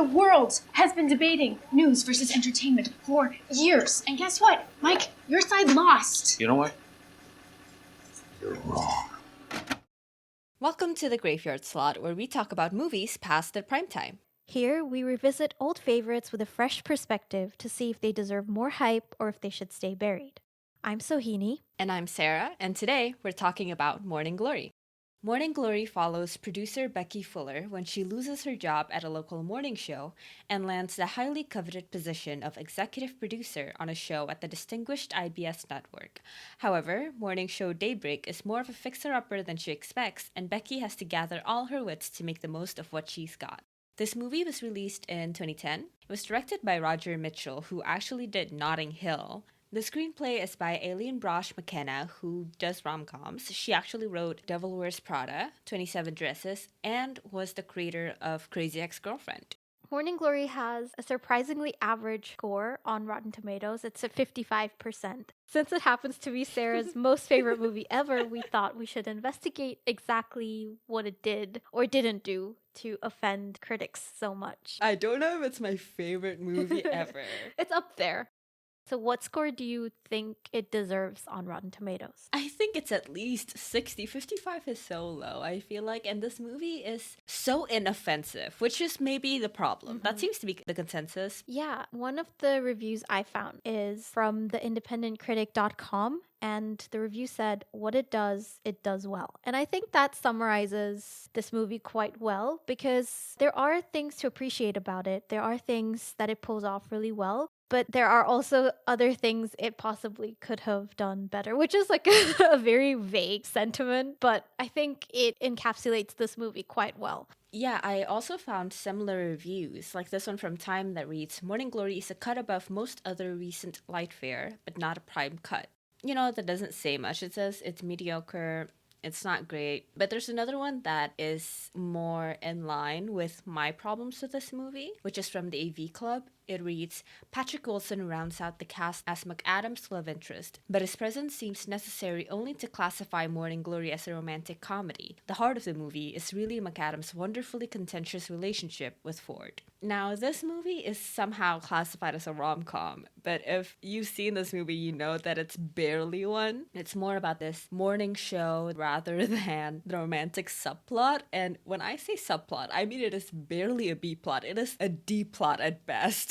The world has been debating news versus entertainment for years. And guess what? Mike, your side lost. You know what? You're wrong. Welcome to the Graveyard Slot, where we talk about movies past their prime time. Here, we revisit old favorites with a fresh perspective to see if they deserve more hype or if they should stay buried. I'm Sohini. And I'm Sarah, and today we're talking about Morning Glory. Morning Glory follows producer Becky Fuller when she loses her job at a local morning show and lands the highly coveted position of executive producer on a show at the distinguished IBS network. However, morning show Daybreak is more of a fixer-upper than she expects, and Becky has to gather all her wits to make the most of what she's got. This movie was released in 2010. It was directed by Roger Mitchell, who actually did Notting Hill. The screenplay is by Aileen Brosh McKenna, who does rom-coms. She actually wrote Devil Wears Prada, 27 Dresses, and was the creator of Crazy Ex-Girlfriend. Morning Glory has a surprisingly average score on Rotten Tomatoes. It's at 55%. Since it happens to be Sarah's most favorite movie ever, we thought we should investigate exactly what it did or didn't do to offend critics so much. I don't know if it's my favorite movie ever. It's up there. So what score do you think it deserves on Rotten Tomatoes? I think it's at least 60. 55 is so low, I feel like. And this movie is so inoffensive, which is maybe the problem. That seems to be the consensus. Yeah, one of the reviews I found is from theindependentcritic.com. And the review said, what it does well. And I think that summarizes this movie quite well because there are things to appreciate about it. There are things that it pulls off really well. But there are also other things it possibly could have done better, which is like a very vague sentiment. But I think it encapsulates this movie quite well. Yeah, I also found similar reviews, like this one from Time that reads, Morning Glory is a cut above most other recent light fare, but not a prime cut. You know, that doesn't say much. It says it's mediocre, it's not great. But there's another one that is more in line with my problems with this movie, which is from the AV Club. It reads, Patrick Wilson rounds out the cast as McAdams' love interest, but his presence seems necessary only to classify Morning Glory as a romantic comedy. The heart of the movie is really McAdams' wonderfully contentious relationship with Ford. Now, this movie is somehow classified as a rom-com, but if you've seen this movie, you know that it's barely one. It's more about this morning show rather than the romantic subplot, and when I say subplot, I mean it is barely a B-plot. It is a D-plot at best.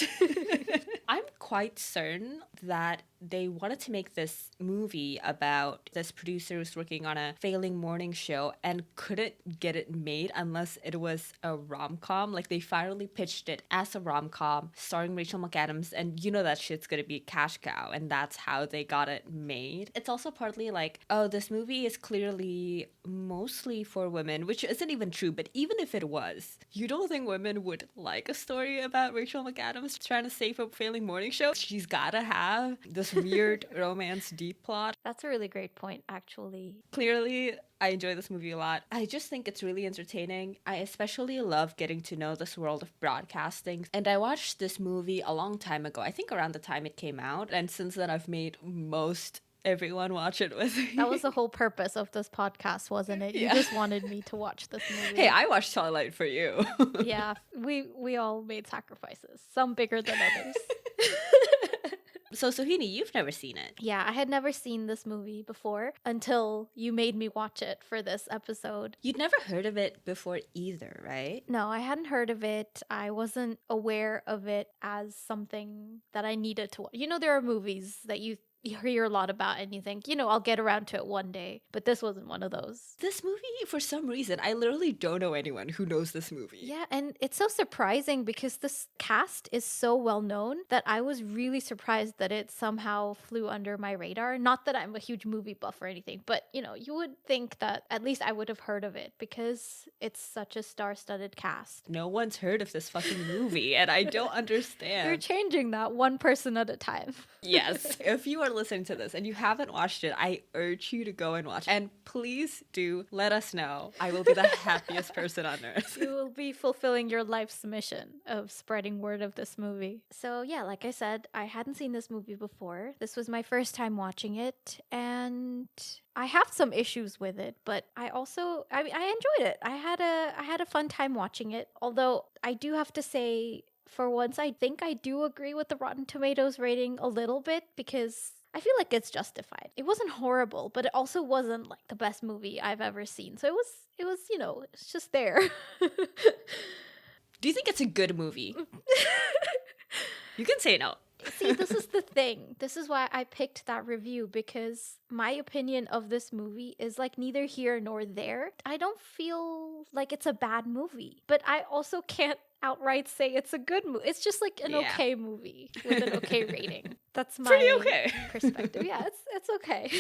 I'm quite certain that they wanted to make this movie about this producer who's working on a failing morning show and couldn't get it made unless it was a rom-com. Like, they finally pitched it as a rom-com starring Rachel McAdams, and you know that shit's gonna be a cash cow, and that's how they got it made. It's also partly like, oh, this movie is clearly mostly for women, which isn't even true, but even if it was, you don't think women would like a story about Rachel McAdams trying to save a failing morning show? She's gotta have this weird romance deep plot. That's a really great point, actually. Clearly, I enjoy this movie a lot. I just think it's really entertaining. I especially love getting to know this world of broadcasting. And I watched this movie a long time ago, I think around the time it came out. And since then, I've made most everyone watch it with me. That was the whole purpose of this podcast, wasn't it? You just wanted me to watch this movie. Hey, I watched Twilight for you. Yeah, we all made sacrifices, some bigger than others. So, Sohini, you've never seen it. Yeah, I had never seen this movie before until you made me watch it for this episode. You'd never heard of it before either, right? No, I hadn't heard of it. I wasn't aware of it as something that I needed to watch. You know, there are movies that you hear a lot about and you think, I'll get around to it one day. But this wasn't one of those. This movie, for some reason, I literally don't know anyone who knows this movie. Yeah, and it's so surprising because this cast is so well known that I was really surprised that it somehow flew under my radar. Not that I'm a huge movie buff or anything, but, you would think that at least I would have heard of it because it's such a star-studded cast. No one's heard of this fucking movie, and I don't understand. You're changing that one person at a time. Yes. If you are anyone listening to this and you haven't watched it, I urge you to go and watch. And please do let us know. I will be the happiest person on earth. You will be fulfilling your life's mission of spreading word of this movie. So yeah, like I said, I hadn't seen this movie before. This was my first time watching it, and I have some issues with it, but I enjoyed it. I had a fun time watching it. Although I do have to say, for once, I think I do agree with the Rotten Tomatoes rating a little bit, because I feel like it's justified. It wasn't horrible, but it also wasn't like the best movie I've ever seen. So it was, it's just there. Do you think it's a good movie? You can say no. See, this is the thing. This is why I picked that review, because my opinion of this movie is like neither here nor there. I don't feel like it's a bad movie, but I also can't outright say it's a good movie. It's just like an okay movie with an okay rating. That's my pretty okay perspective. Yeah, it's okay.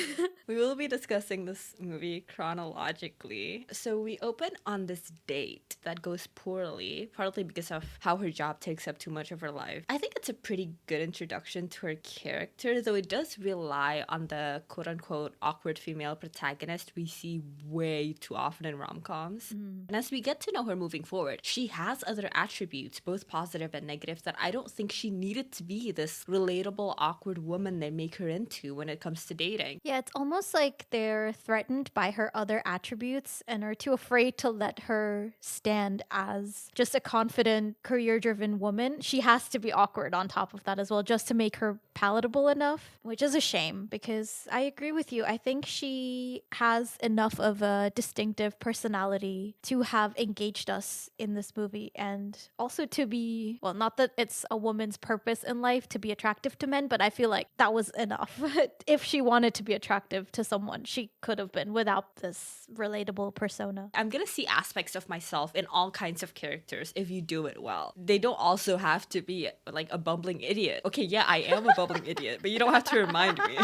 We will be discussing this movie chronologically. So we open on this date that goes poorly, partly because of how her job takes up too much of her life. I think it's a pretty good introduction to her character, though it does rely on the quote-unquote awkward female protagonist we see way too often in rom-coms. And as we get to know her moving forward, she has other attributes, both positive and negative, that I don't think she needed to be this relatable, awkward woman they make her into when it comes to dating. Yeah, it's almost like they're threatened by her other attributes and are too afraid to let her stand as just a confident, career-driven woman. She has to be awkward on top of that as well, just to make her palatable enough, which is a shame, because I agree with you. I think she has enough of a distinctive personality to have engaged us in this movie, and also to be, well, not that it's a woman's purpose in life to be attractive to men, but I feel like that was enough. If she wanted to be attractive to someone, she could have been without this relatable persona. I'm gonna see aspects of myself in all kinds of characters if you do it well. They don't also have to be like a bumbling idiot. Okay, yeah, I am a bumbling idiot, but you don't have to remind me.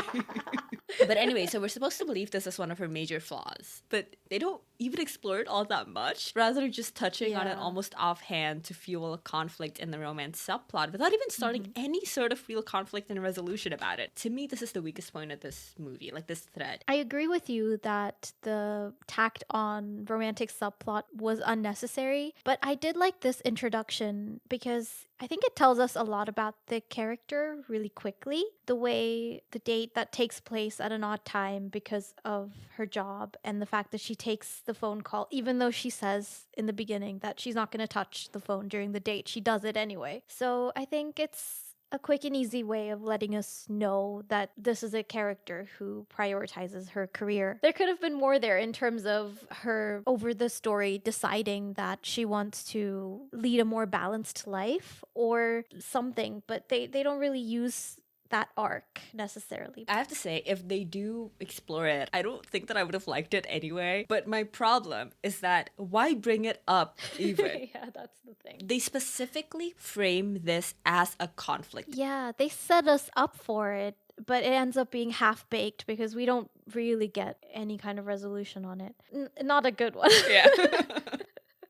But anyway, so we're supposed to believe this is one of her major flaws, but they don't even explore it all that much, rather just touching on it almost offhand to fuel a conflict in the romance subplot without even starting any sort of real conflict and resolution about it. To me, this is the weakest point of this movie, like this thread. I agree with you that the tacked on romantic subplot was unnecessary, but I did like this introduction because I think it tells us a lot about the character really quickly. The way the date that takes place at an odd time because of her job, and the fact that she takes the phone call, even though she says in the beginning that she's not going to touch the phone during the date, she does it anyway. So I think it's a quick and easy way of letting us know that this is a character who prioritizes her career. There could have been more there in terms of her over the story deciding that she wants to lead a more balanced life or something, but they don't really use that arc necessarily. I have to say, if they do explore it, I don't think that I would have liked it anyway. But my problem is that why bring it up even? Yeah, that's the thing. They specifically frame this as a conflict. Yeah, they set us up for it, but it ends up being half-baked because we don't really get any kind of resolution on it. Not a good one. Yeah.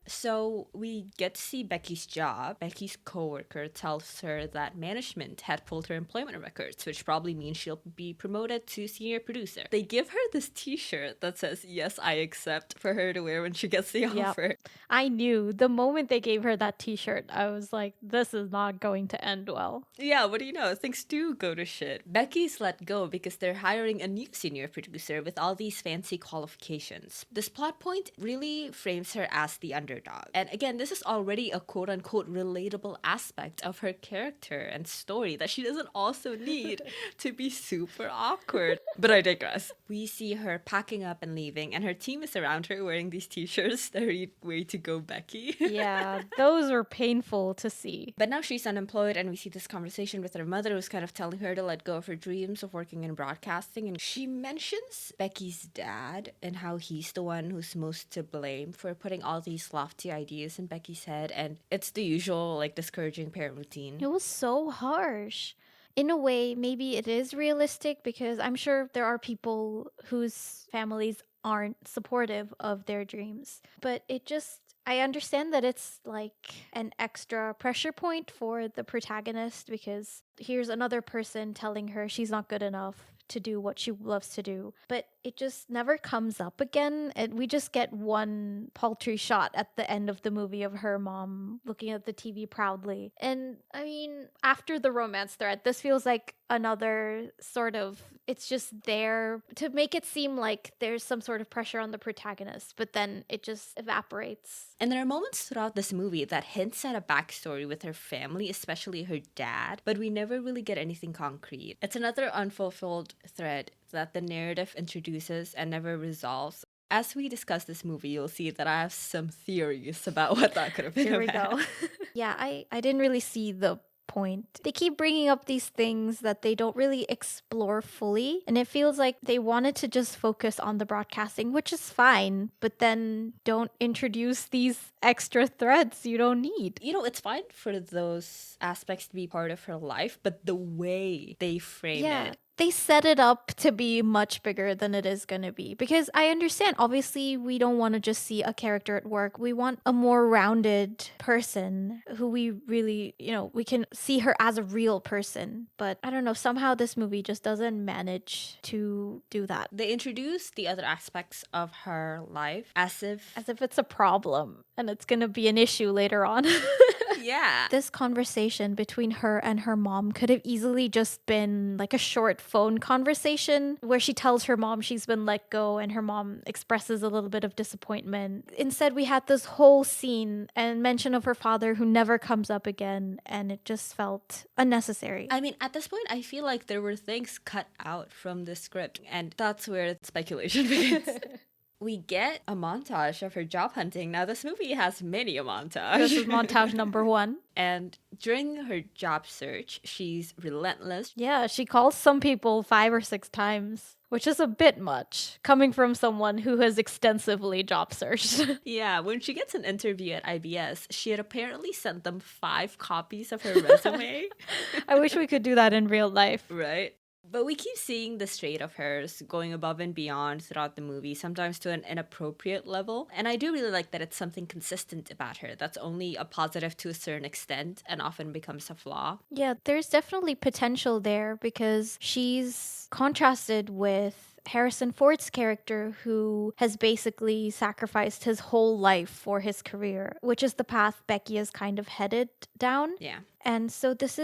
So we get to see Becky's job. Becky's coworker tells her that management had pulled her employment records, which probably means she'll be promoted to senior producer. They give her this t-shirt that says, "Yes, I accept," for her to wear when she gets the offer. I knew the moment they gave her that t-shirt, I was like, this is not going to end well. Yeah, what do you know? Things do go to shit. Becky's let go because they're hiring a new senior producer with all these fancy qualifications. This plot point really frames her as the underdog. And again, this is already a quote-unquote relatable aspect of her character and story that she doesn't also need to be super awkward. But I digress. We see her packing up and leaving, and her team is around her wearing these t-shirts that read "Way to go, Becky." Yeah, those were painful to see. But now she's unemployed, and we see this conversation with her mother who's kind of telling her to let go of her dreams of working in broadcasting. And she mentions Becky's dad and how he's the one who's most to blame for putting all these lofty ideas in Becky's head, and it's the usual like discouraging parent routine. It was so harsh. In a way, maybe it is realistic because I'm sure there are people whose families aren't supportive of their dreams. But I understand that it's like an extra pressure point for the protagonist because here's another person telling her she's not good enough. to do what she loves to do. But it just never comes up again. And we just get one paltry shot at the end of the movie of her mom looking at the TV proudly. And I mean, after the romance thread, this feels like another sort of, it's just there to make it seem like there's some sort of pressure on the protagonist, but then it just evaporates. And there are moments throughout this movie that hints at a backstory with her family, especially her dad, but we never really get anything concrete. It's another unfulfilled thread that the narrative introduces and never resolves. As we discuss this movie, you'll see that I have some theories about what that could have been Here we about. go. Yeah, I didn't really see the point. They keep bringing up these things that they don't really explore fully, and it feels like they wanted to just focus on the broadcasting, which is fine, but then don't introduce these extra threads you don't need. You know, it's fine for those aspects to be part of her life, but the way they frame it. They set it up to be much bigger than it is going to be. Because I understand, obviously, we don't want to just see a character at work. We want a more rounded person who we really, we can see her as a real person. But I don't know, somehow this movie just doesn't manage to do that. They introduce the other aspects of her life as if It's a problem and it's going to be an issue later on. Yeah. This conversation between her and her mom could have easily just been like a short phone conversation where she tells her mom she's been let go and her mom expresses a little bit of disappointment. Instead, we had this whole scene and mention of her father who never comes up again, and it just felt unnecessary. I mean, at this point, I feel like there were things cut out from the script, and that's where speculation begins. We get a montage of her job hunting. Now, this movie has many a montage. This is montage number 1. And during her job search, she's relentless. Yeah, she calls some people 5 or 6 times, which is a bit much, coming from someone who has extensively job searched. Yeah, when she gets an interview at IBS, she had apparently sent them 5 copies of her resume. I wish we could do that in real life. Right? But we keep seeing this trait of hers going above and beyond throughout the movie, sometimes to an inappropriate level. And I do really like that it's something consistent about her that's only a positive to a certain extent and often becomes a flaw. Yeah, there's definitely potential there because she's contrasted with Harrison Ford's character, who has basically sacrificed his whole life for his career, which is the path Becky is kind of headed down. Yeah. And so this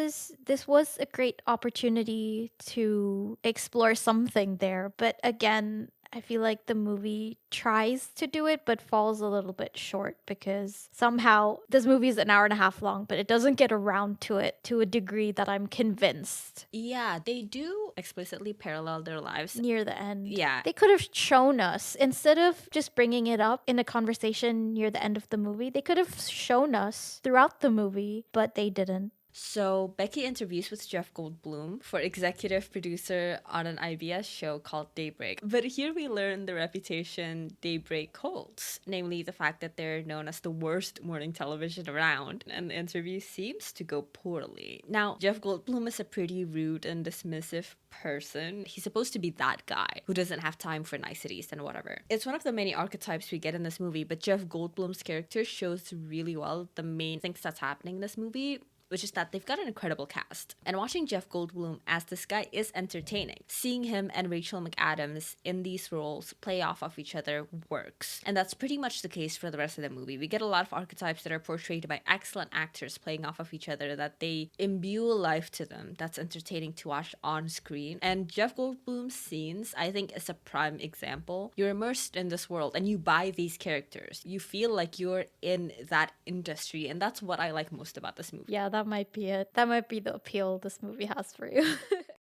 was a great opportunity to explore something there. But again, I feel like the movie tries to do it, but falls a little bit short because somehow this movie is an hour and a half long, but it doesn't get around to it to a degree that I'm convinced. Yeah, they do explicitly parallel their lives. Near the end. Yeah. They could have shown us, instead of just bringing it up in a conversation near the end of the movie, they could have shown us throughout the movie, but they didn't. So Becky interviews with Jeff Goldblum for executive producer on an IBS show called Daybreak. But here we learn the reputation Daybreak holds, namely the fact that they're known as the worst morning television around, and the interview seems to go poorly. Now, Jeff Goldblum is a pretty rude and dismissive person. He's supposed to be that guy who doesn't have time for niceties and whatever. It's one of the many archetypes we get in this movie, but Jeff Goldblum's character shows really well the main things that's happening in this movie, which is that they've got an incredible cast. And watching Jeff Goldblum as this guy is entertaining. Seeing him and Rachel McAdams in these roles play off of each other works. And that's pretty much the case for the rest of the movie. We get a lot of archetypes that are portrayed by excellent actors playing off of each other, that they imbue a life to them that's entertaining to watch on screen. And Jeff Goldblum's scenes, I think, is a prime example. You're immersed in this world and you buy these characters. You feel like you're in that industry, and that's what I like most about this movie. Yeah, that might be it. That might be the appeal this movie has for you.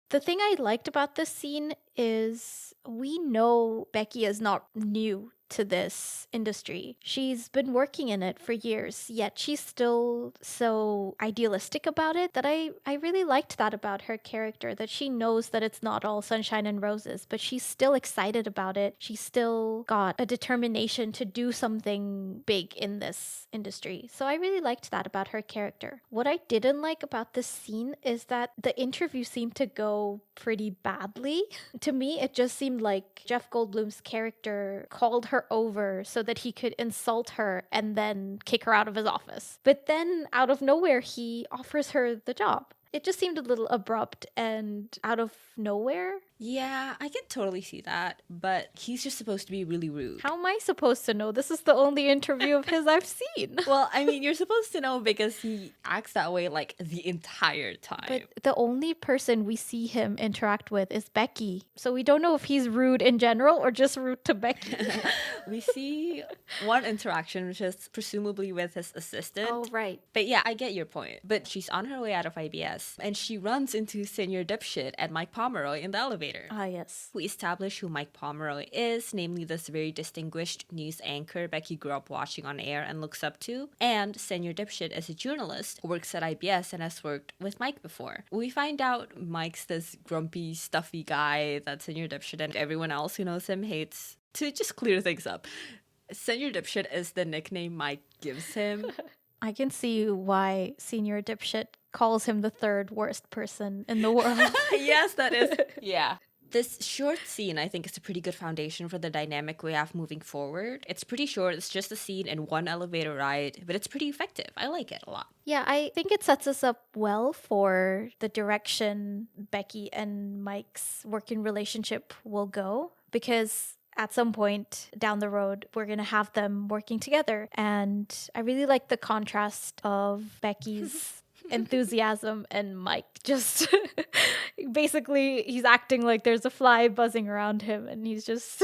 The thing I liked about this scene is we know Becky is not new to this industry. She's been working in it for years, yet she's still so idealistic about it that I really liked that about her character, that she knows that it's not all sunshine and roses, but she's still excited about it. She's still got a determination to do something big in this industry. So I really liked that about her character. What I didn't like about this scene is that the interview seemed to go pretty badly. To me, it just seemed like Jeff Goldblum's character called her over so that he could insult her and then kick her out of his office. But then out of nowhere, he offers her the job. It just seemed a little abrupt and out of nowhere. Yeah, I can totally see that, but he's just supposed to be really rude. How am I supposed to know? This is the only interview of his I've seen. Well, I mean, you're supposed to know because he acts that way like the entire time. But the only person we see him interact with is Becky. So we don't know if he's rude in general or just rude to Becky. We see one interaction, which is presumably with his assistant. Oh, right. But yeah, I get your point. But she's on her way out of IBS, and she runs into Senior Dipshit and Mike Pomeroy in the elevator. Ah, yes. We establish who Mike Pomeroy is, namely this very distinguished news anchor Becky grew up watching on air and looks up to. And Senior Dipshit is a journalist who works at IBS and has worked with Mike before. We find out Mike's this grumpy, stuffy guy that Senior Dipshit and everyone else who knows him hates. To just clear things up, Senior Dipshit is the nickname Mike gives him. I can see why Senior Dipshit calls him the third worst person in the world. Yes, that is. Yeah. This short scene, I think, is a pretty good foundation for the dynamic we have moving forward. It's pretty short. It's just a scene in one elevator ride, but it's pretty effective. I like it a lot. Yeah, I think it sets us up well for the direction Becky and Mike's working relationship will go, because at some point down the road, we're going to have them working together. And I really like the contrast of Becky's enthusiasm and Mike just basically he's acting like there's a fly buzzing around him and he's just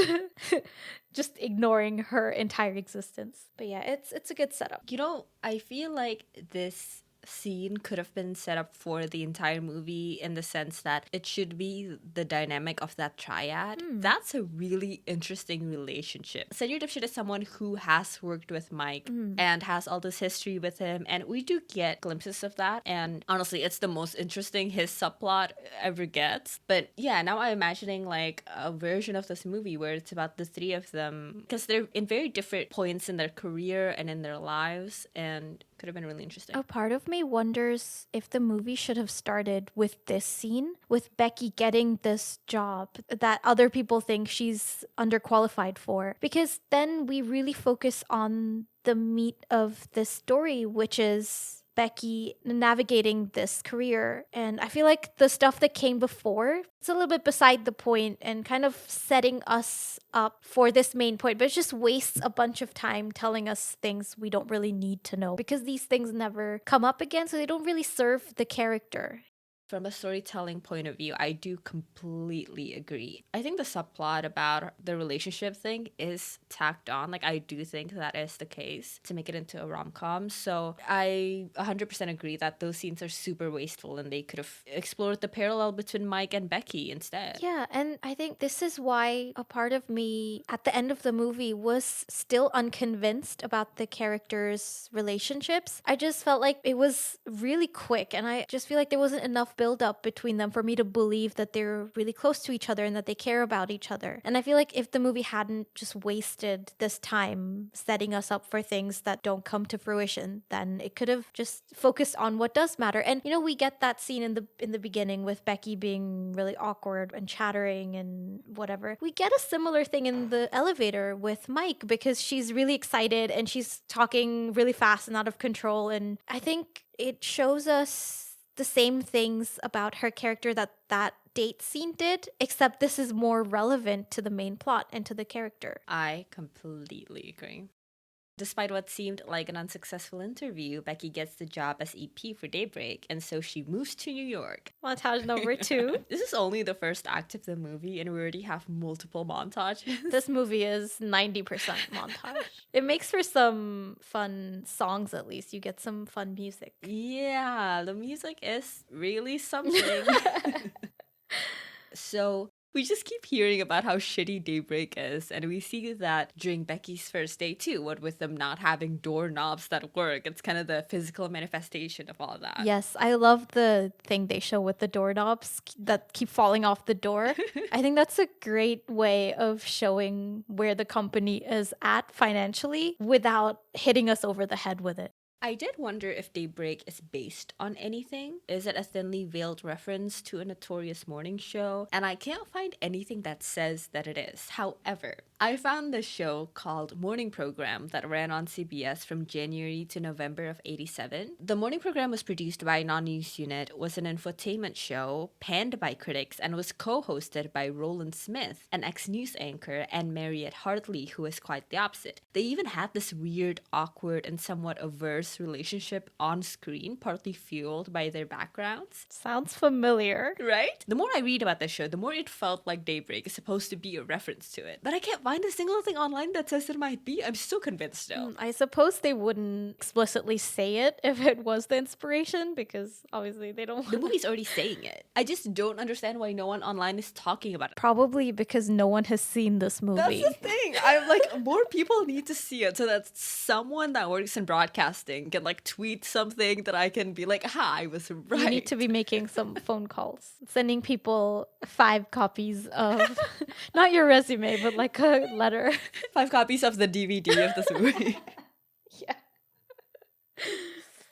just ignoring her entire existence. But yeah, it's a good setup. You know, I feel like this scene could have been set up for the entire movie in the sense that it should be the dynamic of that triad. That's a really interesting relationship. Senior Dipshit is someone who has worked with Mike and has all this history with him, and we do get glimpses of that, and honestly it's the most interesting his subplot ever gets. But yeah, now I'm imagining like a version of this movie where it's about the three of them, because they're in very different points in their career and in their lives, and could have been really interesting. A part of me wonders if the movie should have started with this scene, with Becky getting this job that other people think she's underqualified for, because then we really focus on the meat of this story, which is Becky navigating this career. And I feel like the stuff that came before, it's a little bit beside the point and kind of setting us up for this main point, but it just wastes a bunch of time telling us things we don't really need to know, because these things never come up again, so they don't really serve the character. From a storytelling point of view, I do completely agree. I think the subplot about the relationship thing is tacked on. Like, I do think that is the case to make it into a rom-com. So I 100% agree that those scenes are super wasteful and they could have explored the parallel between Mike and Becky instead. Yeah, and I think this is why a part of me at the end of the movie was still unconvinced about the characters' relationships. I just felt like it was really quick, and I just feel like there wasn't enough build up between them for me to believe that they're really close to each other and that they care about each other. And I feel like if the movie hadn't just wasted this time setting us up for things that don't come to fruition, then it could have just focused on what does matter. And you know, we get that scene in the beginning with Becky being really awkward and chattering and whatever. We get a similar thing in the elevator with Mike, because she's really excited and she's talking really fast and out of control. And I think it shows us the same things about her character that date scene did, except this is more relevant to the main plot and to the character. I completely agree. Despite what seemed like an unsuccessful interview, Becky gets the job as EP for Daybreak, and so she moves to New York. Montage number 2. This is only the first act of the movie, and we already have multiple montages. This movie is 90% montage. It makes for some fun songs, at least. You get some fun music. Yeah, the music is really something. So we just keep hearing about how shitty Daybreak is, and we see that during Becky's first day too, what with them not having doorknobs that work. It's kind of the physical manifestation of all of that. Yes, I love the thing they show with the doorknobs that keep falling off the door. I think that's a great way of showing where the company is at financially without hitting us over the head with it. I did wonder if Daybreak is based on anything. Is it a thinly veiled reference to a notorious morning show? And I can't find anything that says that it is. However, I found this show called Morning Program that ran on CBS from January to November of 87. The morning program was produced by a non-news unit, was an infotainment show, panned by critics, and was co-hosted by Roland Smith, an ex-news anchor, and Mariette Hartley, who is quite the opposite. They even had this weird, awkward, and somewhat averse relationship on screen, partly fueled by their backgrounds. Sounds familiar. Right? The more I read about this show, the more it felt like Daybreak is supposed to be a reference to it. But I can't find a single thing online that says it might be. I'm still convinced though. I suppose they wouldn't explicitly say it if it was the inspiration, because obviously they don't The movie's already saying it. I just don't understand why no one online is talking about it. Probably because no one has seen this movie. That's the thing. I'm like, more people need to see it so that someone that works in broadcasting can like tweet something that I can be like, I was right. You need to be making some phone calls, sending people 5 copies of, not your resume, but like a letter. 5 copies of the DVD of this movie. Yeah.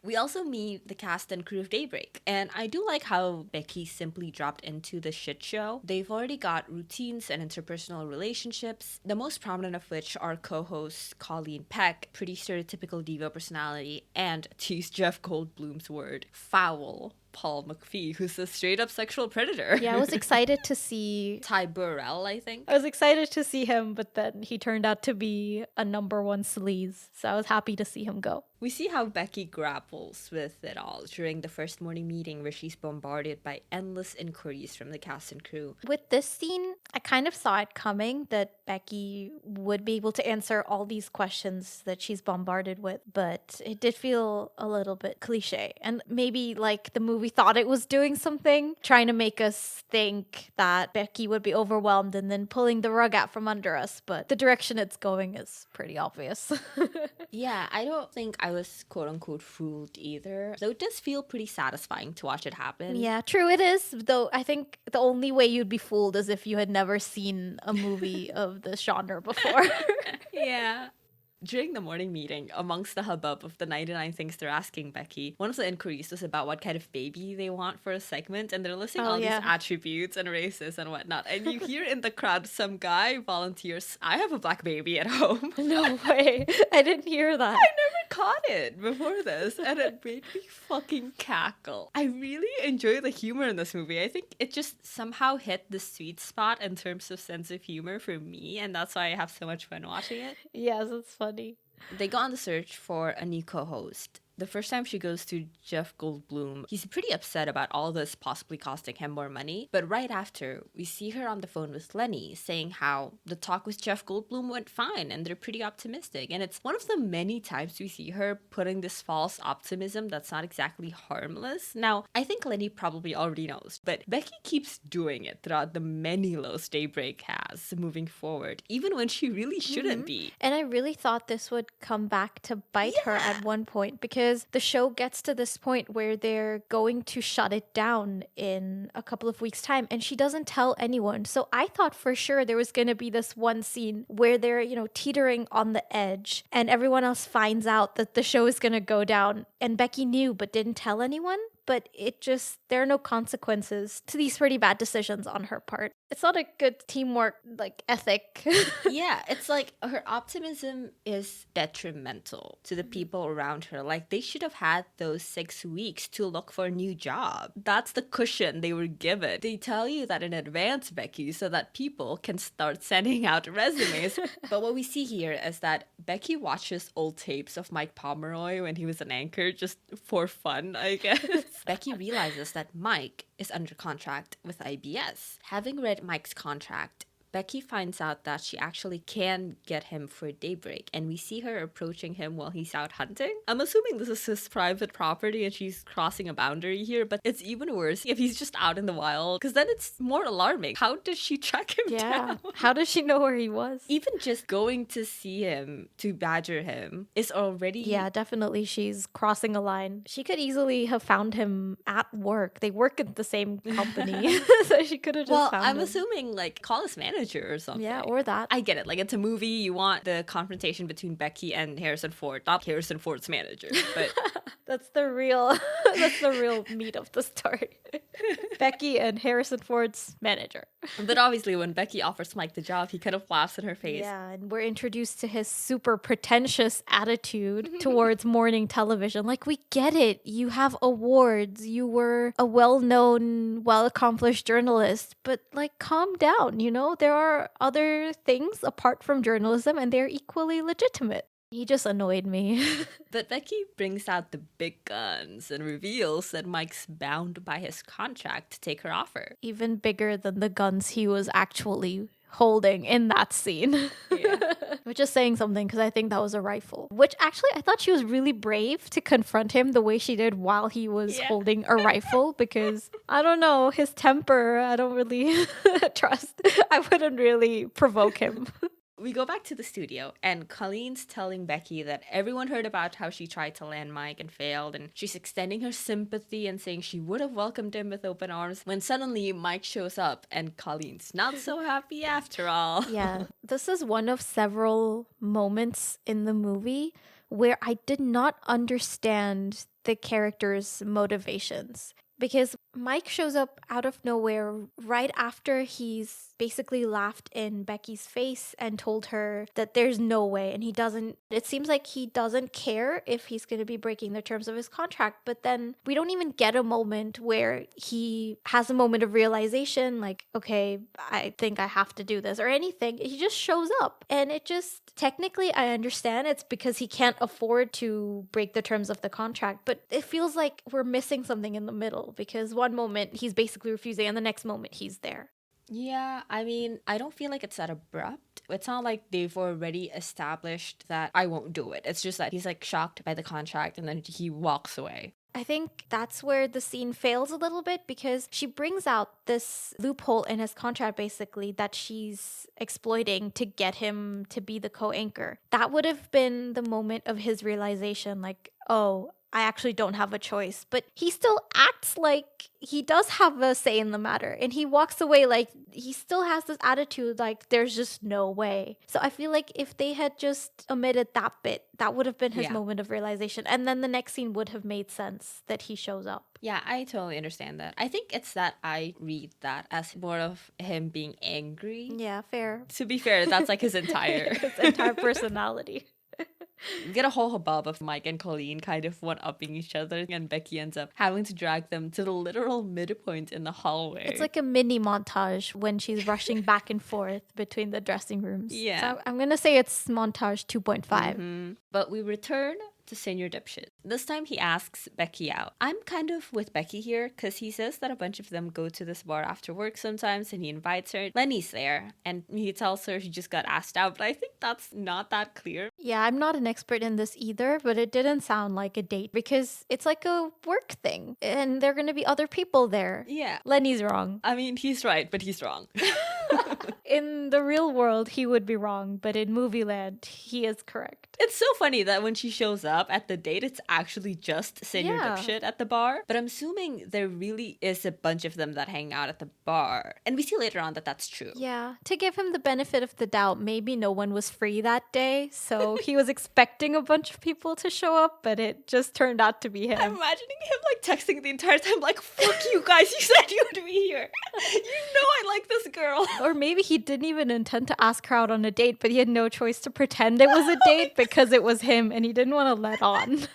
We also meet the cast and crew of Daybreak, and I do like how Becky simply dropped into the shit show. They've already got routines and interpersonal relationships, the most prominent of which are co-hosts Colleen Peck, pretty stereotypical diva personality, and, to use Jeff Goldblum's word, foul Paul McPhee, who's a straight-up sexual predator. Yeah, I was excited to see Ty Burrell, I think. I was excited to see him, but then he turned out to be a number 1 sleaze, so I was happy to see him go. We see how Becky grapples with it all during the first morning meeting where she's bombarded by endless inquiries from the cast and crew. With this scene, I kind of saw it coming that Becky would be able to answer all these questions that she's bombarded with, but it did feel a little bit cliche. And maybe like the movie thought it was doing something, trying to make us think that Becky would be overwhelmed and then pulling the rug out from under us, but the direction it's going is pretty obvious. Yeah, I don't think I was quote-unquote fooled either, though it does feel pretty satisfying to watch it happen. Yeah, true it is, though I think the only way you'd be fooled is if you had never seen a movie of this genre before. Yeah. During the morning meeting, amongst the hubbub of the 99 things they're asking Becky, one of the inquiries was about what kind of baby they want for a segment, and they're listing all these attributes and races and whatnot. And you hear in the crowd some guy volunteers, I have a black baby at home. No way. I didn't hear that. I never caught it before this, and it made me fucking cackle. I really enjoy the humor in this movie. I think it just somehow hit the sweet spot in terms of sense of humor for me, and that's why I have so much fun watching it. Yes, it's funny. They go on the search for a new co-host. The first time she goes to Jeff Goldblum, he's pretty upset about all this possibly costing him more money. But right after, we see her on the phone with Lenny saying how the talk with Jeff Goldblum went fine and they're pretty optimistic. And it's one of the many times we see her putting this false optimism that's not exactly harmless. Now, I think Lenny probably already knows, but Becky keeps doing it throughout the many lows Daybreak has moving forward, even when she really shouldn't be. And I really thought this would come back to bite her at one point, because the show gets to this point where they're going to shut it down in a couple of weeks' time, and she doesn't tell anyone. So I thought for sure there was going to be this one scene where they're, teetering on the edge, and everyone else finds out that the show is going to go down, and Becky knew but didn't tell anyone. But there are no consequences to these pretty bad decisions on her part. It's not a good teamwork, ethic. Yeah, it's like her optimism is detrimental to the people around her. Like, they should have had those 6 weeks to look for a new job. That's the cushion they were given. They tell you that in advance, Becky, so that people can start sending out resumes. But what we see here is that Becky watches old tapes of Mike Pomeroy when he was an anchor, just for fun, I guess. Becky realizes that Mike is under contract with IBS. Having read Mike's contract, Becky finds out that she actually can get him for Daybreak, and we see her approaching him while he's out hunting. I'm assuming this is his private property and she's crossing a boundary here, but it's even worse if he's just out in the wild, because then it's more alarming. How does she track him down? How does she know where he was? Even just going to see him, to badger him, is already... Yeah, definitely she's crossing a line. She could easily have found him at work. They work at the same company, so she could have just found him. Well, I'm assuming, call his manager manager or something. Yeah, or that. I get it. Like, it's a movie. You want the confrontation between Becky and Harrison Ford, not Harrison Ford's manager. But That's the real meat of the story. Becky and Harrison Ford's manager. but obviously, when Becky offers Mike the job, he kind of laughs in her face. Yeah, and we're introduced to his super pretentious attitude towards morning television. Like, we get it. You have awards. You were a well-known, well-accomplished journalist. But, like, calm down, you know? There are other things apart from journalism, and they're equally legitimate. He just annoyed me. But Becky brings out the big guns and reveals that Mike's bound by his contract to take her offer. Even bigger than the guns he was actually holding in that scene. Yeah. Which is saying something, because I think that was a rifle. Which actually, I thought she was really brave to confront him the way she did while he was holding a rifle, because I don't know, his temper, I don't really trust. I wouldn't really provoke him. We go back to the studio, and Colleen's telling Becky that everyone heard about how she tried to land Mike and failed, and she's extending her sympathy and saying she would have welcomed him with open arms, when suddenly Mike shows up and Colleen's not so happy after all. Yeah, this is one of several moments in the movie where I did not understand the character's motivations. Because Mike shows up out of nowhere right after he's basically laughed in Becky's face and told her that there's no way. And it seems like he doesn't care if he's going to be breaking the terms of his contract. But then we don't even get a moment where he has a moment of realization, like, okay, I think I have to do this or anything. He just shows up. And it just, technically, I understand it's because he can't afford to break the terms of the contract. But it feels like we're missing something in the middle, because one moment he's basically refusing and the next moment he's there. Yeah, I mean, I don't feel like it's that abrupt. It's not like they've already established that I won't do it. It's just that he's like shocked by the contract and then he walks away. I think that's where the scene fails a little bit, because she brings out this loophole in his contract basically that she's exploiting to get him to be the co-anchor. That would have been the moment of his realization, like, oh, I actually don't have a choice. But he still acts like he does have a say in the matter. And he walks away like he still has this attitude like there's just no way. So I feel like if they had just omitted that bit, that would have been his moment of realization. And then the next scene would have made sense that he shows up. Yeah, I totally understand that. I think it's that I read that as more of him being angry. Yeah, fair. To be fair, that's like his entire personality. You get a whole hubbub of Mike and Colleen kind of one-upping each other, and Becky ends up having to drag them to the literal midpoint in the hallway. It's like a mini montage when she's rushing back and forth between the dressing rooms. Yeah. So I'm going to say it's montage 2.5. Mm-hmm. But we return to Senior Dipshit. This time he asks Becky out. I'm kind of with Becky here because he says that a bunch of them go to this bar after work sometimes and he invites her. Lenny's there and he tells her she just got asked out, but I think that's not that clear. Yeah, I'm not an expert in this either, but it didn't sound like a date because it's like a work thing and there are going to be other people there. Yeah. Lenny's wrong. I mean, he's right, but he's wrong. In the real world, he would be wrong, but in movie land, he is correct. It's so funny that when she shows up at the date, it's actually just Senior Dipshit at the bar. But I'm assuming there really is a bunch of them that hang out at the bar. And we see later on that that's true. Yeah. To give him the benefit of the doubt, maybe no one was free that day. So he was expecting a bunch of people to show up, but it just turned out to be him. I'm imagining him like texting the entire time, like, fuck you guys, you said you would be here. You know I like this girl. Or maybe he didn't even intend to ask her out on a date, but he had no choice to pretend it was a date because it was him and he didn't want to let on.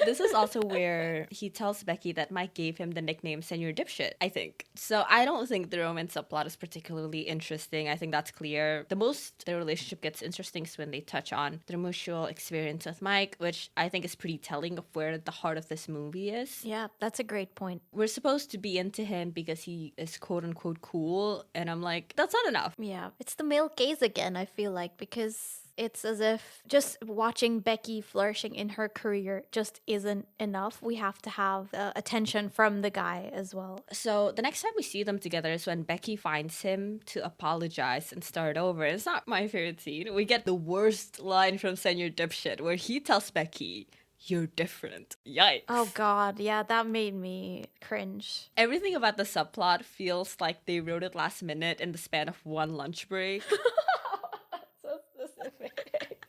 This is also where he tells Becky that Mike gave him the nickname Senior Dipshit, I think. So I don't think the romance subplot is particularly interesting. I think that's clear. The most the relationship gets interesting is when they touch on their mutual experience with Mike, which I think is pretty telling of where the heart of this movie is. Yeah, that's a great point. We're supposed to be into him because he is quote unquote cool. And I'm like, that's not enough. Yeah, it's the male gaze again, I feel like, because it's as if just watching Becky flourishing in her career just isn't enough. We have to have attention from the guy as well. So the next time we see them together is when Becky finds him to apologize and start over. It's not my favorite scene. We get the worst line from Senior Dipshit where he tells Becky, "You're different." Yikes. Oh god, yeah, that made me cringe. Everything about the subplot feels like they wrote it last minute in the span of one lunch break. That's so specific.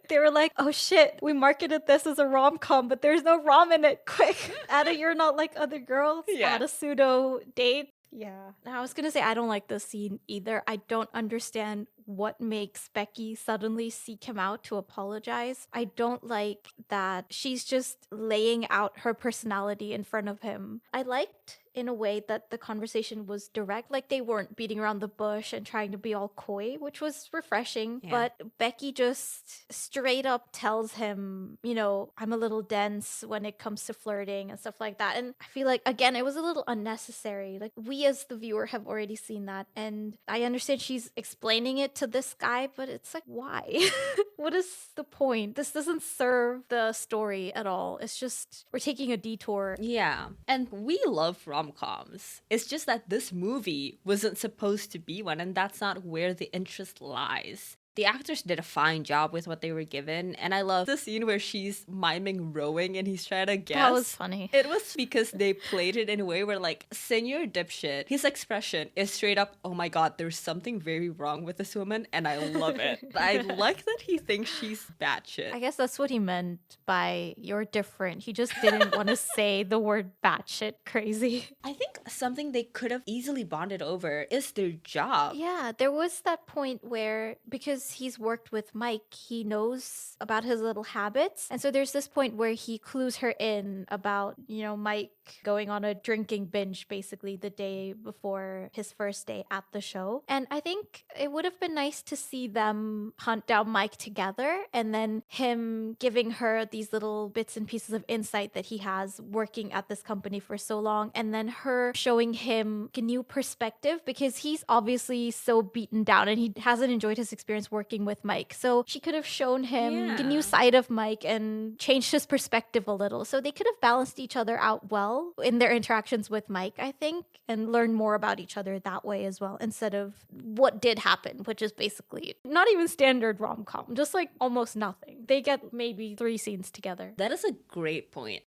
They were like, oh shit, we marketed this as a rom-com, but there's no rom in it. Quick, add a You're Not Like Other Girls, Yeah. add a pseudo date. Yeah. Now I was gonna say I don't like this scene either. I don't understand what makes Becky suddenly seek him out to apologize. I don't like that she's just laying out her personality in front of him. I liked in a way that the conversation was direct, like they weren't beating around the bush and trying to be all coy, which was refreshing. Yeah. But Becky just straight up tells him, you know, I'm a little dense when it comes to flirting and stuff like that. And I feel like, again, it was a little unnecessary. Like, we as the viewer have already seen that. And I understand she's explaining it to this guy, but it's like, why? What is the point? This doesn't serve the story at all. It's just, we're taking a detour. Yeah, and we love rom-coms. It's just that this movie wasn't supposed to be one, and that's not where the interest lies. The actors did a fine job with what they were given, and I love the scene where she's miming rowing and he's trying to guess. That was funny. It was because they played it in a way where, like, Senor Dipshit, his expression is straight up, oh my god, there's something very wrong with this woman, and I love it. I like that he thinks she's batshit. I guess that's what he meant by you're different. He just didn't want to say the word batshit crazy. I think something they could have easily bonded over is their job. Yeah, there was that point where, because he's worked with Mike, he knows about his little habits. And so there's this point where he clues her in about, you know, Mike going on a drinking binge basically the day before his first day at the show. And I think it would have been nice to see them hunt down Mike together and then him giving her these little bits and pieces of insight that he has working at this company for so long, and then her showing him a new perspective because he's obviously so beaten down and he hasn't enjoyed his experience working with Mike. So she could have shown him a new side of Mike and changed his perspective a little. So they could have balanced each other out well in their interactions with Mike, I think, and learn more about each other that way as well, instead of what did happen, which is basically not even standard rom-com, just like almost nothing. They get maybe 3 scenes together. That is a great point.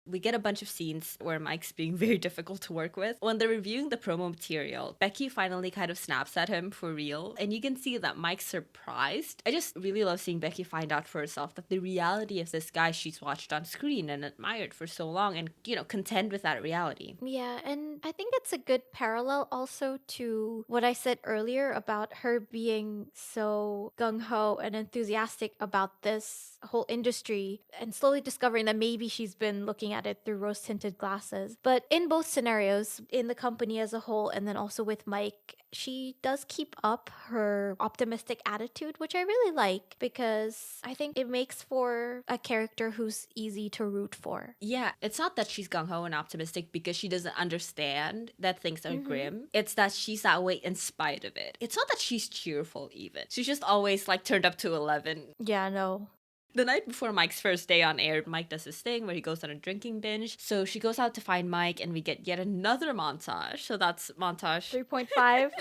We get a bunch of scenes where Mike's being very difficult to work with. When they're reviewing the promo material, Becky finally kind of snaps at him for real, and you can see that Mike's surprised. I just really love seeing Becky find out for herself that the reality of this guy she's watched on screen and admired for so long, and, you know, contend with that reality. Yeah, and I think it's a good parallel also to what I said earlier about her being so gung-ho and enthusiastic about this whole industry and slowly discovering that maybe she's been looking at it through rose-tinted glasses. But in both scenarios, in the company as a whole and then also with Mike, she does keep up her optimistic attitude, which I really like because I think it makes for a character who's easy to root for. Yeah, it's not that she's gung-ho and optimistic because she doesn't understand that things are grim. It's that she's that way in spite of it. It's not that she's cheerful even. She's just always like turned up to 11. Yeah, no. The night before Mike's first day on air, Mike does his thing where he goes on a drinking binge. So she goes out to find Mike and we get yet another montage. So that's montage 3.5.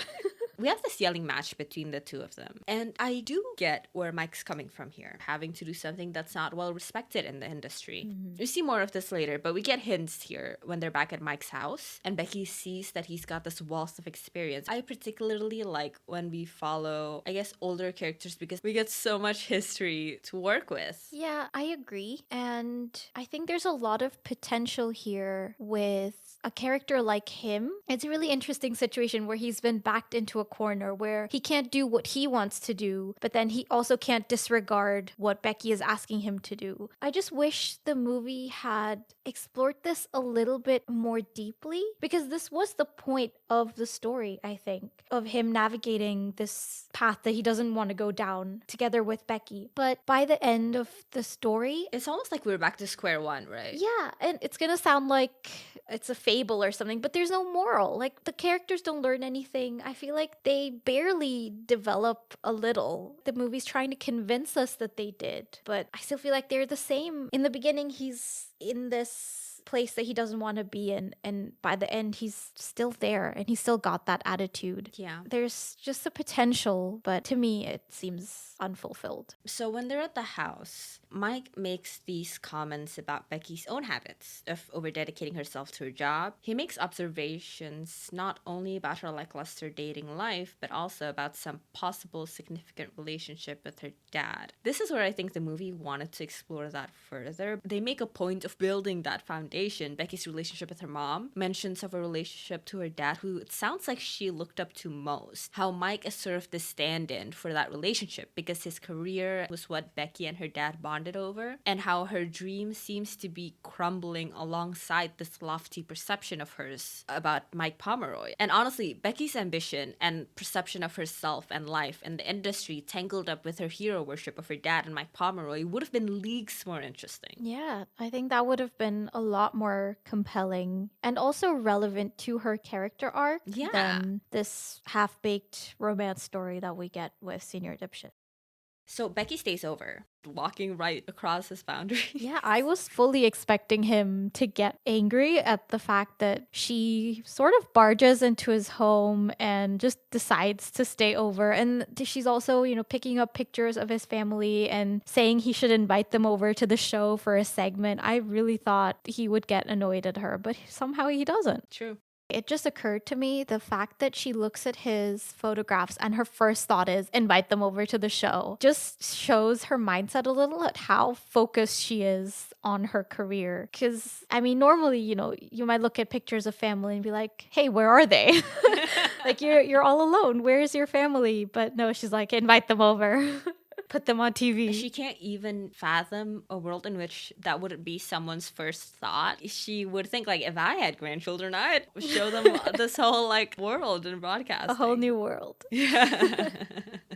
We have this yelling match between the two of them. And I do get where Mike's coming from here, having to do something that's not well respected in the industry. We see more of this later, but we get hints here when they're back at Mike's house and Becky sees that he's got this wealth of experience. I particularly like when we follow, I guess, older characters because we get so much history to work with. Yeah, I agree. And I think there's a lot of potential here with a character like him. It's a really interesting situation where he's been backed into a corner where he can't do what he wants to do, but then he also can't disregard what Becky is asking him to do. I just wish the movie had explored this a little bit more deeply because this was the point of the story, I think, of him navigating this path that he doesn't want to go down together with Becky. But by the end of the story, It's almost like we're back to square one, right? yeah, and it's gonna sound like it's a fable or something, but there's no moral. Like, the characters don't learn anything. I feel like they barely develop a little. The movie's trying to convince us that they did, but I still feel like they're the same. In the beginning, he's in this place that he doesn't want to be in. And by the end, he's still there and he's still got that attitude. Yeah. There's just a potential, but to me, it seems unfulfilled. So when they're at the house, Mike makes these comments about Becky's own habits of over-dedicating herself to her job. He makes observations not only about her lackluster dating life, but also about some possible significant relationship with her dad. This is where I think the movie wanted to explore that further. They make a point of building that foundation. Becky's relationship with her mom mentions of a relationship to her dad who it sounds like she looked up to most. How Mike is sort of the stand-in for that relationship because his career was what Becky and her dad bonded over, and how her dream seems to be crumbling alongside this lofty perception of hers about Mike Pomeroy. And honestly, Becky's ambition and perception of herself and life and the industry tangled up with her hero worship of her dad and Mike Pomeroy would have been leagues more interesting. Yeah, I think that would have been a lot more compelling and also relevant to her character arc than this half-baked romance story that we get with Senior Dipshit. So Becky stays over, walking right across his boundary. Yeah, I was fully expecting him to get angry at the fact that she sort of barges into his home and just decides to stay over. And she's also, picking up pictures of his family and saying he should invite them over to the show for a segment. I really thought he would get annoyed at her, but somehow he doesn't. True. It just occurred to me the fact that she looks at his photographs and her first thought is invite them over to the show just shows her mindset a little at how focused she is on her career. Because, normally, you might look at pictures of family and be like, hey, where are they? Like, you're all alone. Where's your family? But no, she's like, invite them over. Put them on TV. She can't even fathom a world in which that wouldn't be someone's first thought. She would think, like, if I had grandchildren, I'd show them this whole, world in broadcasting. A whole new world. Yeah.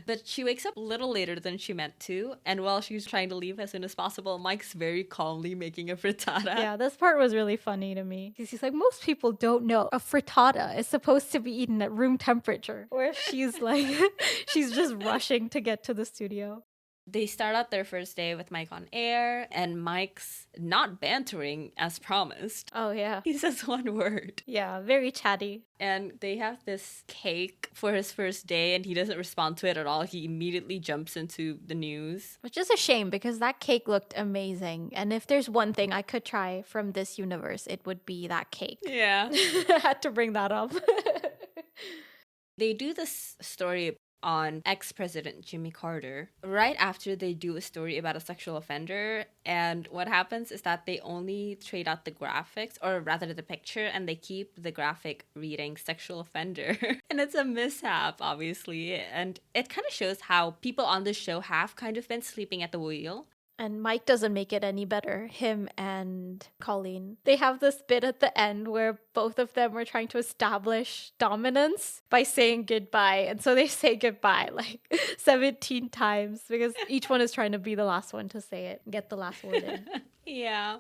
But she wakes up a little later than she meant to, and while she's trying to leave as soon as possible, Mike's very calmly making a frittata. Yeah, this part was really funny to me. Because he's like, most people don't know a frittata is supposed to be eaten at room temperature. Where she's like, she's just rushing to get to the studio. They start out their first day with Mike on air, and Mike's not bantering as promised. Oh, yeah. He says one word. Yeah, very chatty. And they have this cake for his first day, and he doesn't respond to it at all. He immediately jumps into the news. Which is a shame, because that cake looked amazing. And if there's one thing I could try from this universe, it would be that cake. Yeah. I had to bring that up. They do this story on ex-president Jimmy Carter right after they do a story about a sexual offender, and what happens is that they only trade out the graphics, or rather the picture, and they keep the graphic reading sexual offender. And it's a mishap, obviously, and it kind of shows how people on the show have kind of been sleeping at the wheel. And Mike doesn't make it any better. Him and Colleen. They have this bit at the end where both of them are trying to establish dominance by saying goodbye. And so they say goodbye like 17 times because each one is trying to be the last one to say it and get the last word in. Yeah.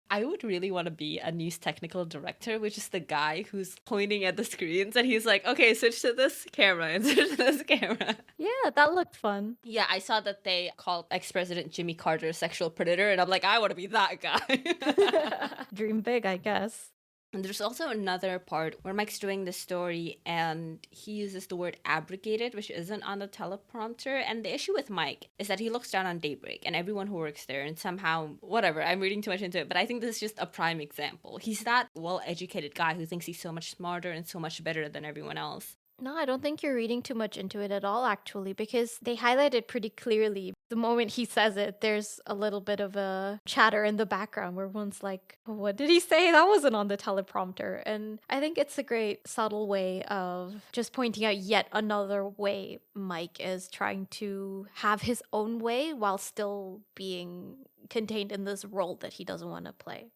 I would really want to be a news technical director, which is the guy who's pointing at the screens and he's like, okay, switch to this camera and switch to this camera. Yeah, that looked fun. Yeah, I saw that they called ex-president Jimmy Carter a sexual predator, and I'm like, I want to be that guy. Dream big, I guess. And there's also another part where Mike's doing the story and he uses the word abrogated, which isn't on the teleprompter. And the issue with Mike is that he looks down on Daybreak and everyone who works there, and somehow, whatever, I'm reading too much into it, but I think this is just a prime example. He's that well-educated guy who thinks he's so much smarter and so much better than everyone else. No, I don't think you're reading too much into it at all, actually, because they highlight it pretty clearly. The moment he says it, there's a little bit of a chatter in the background where everyone's like, what did he say? That wasn't on the teleprompter. And I think it's a great subtle way of just pointing out yet another way Mike is trying to have his own way while still being contained in this role that he doesn't want to play.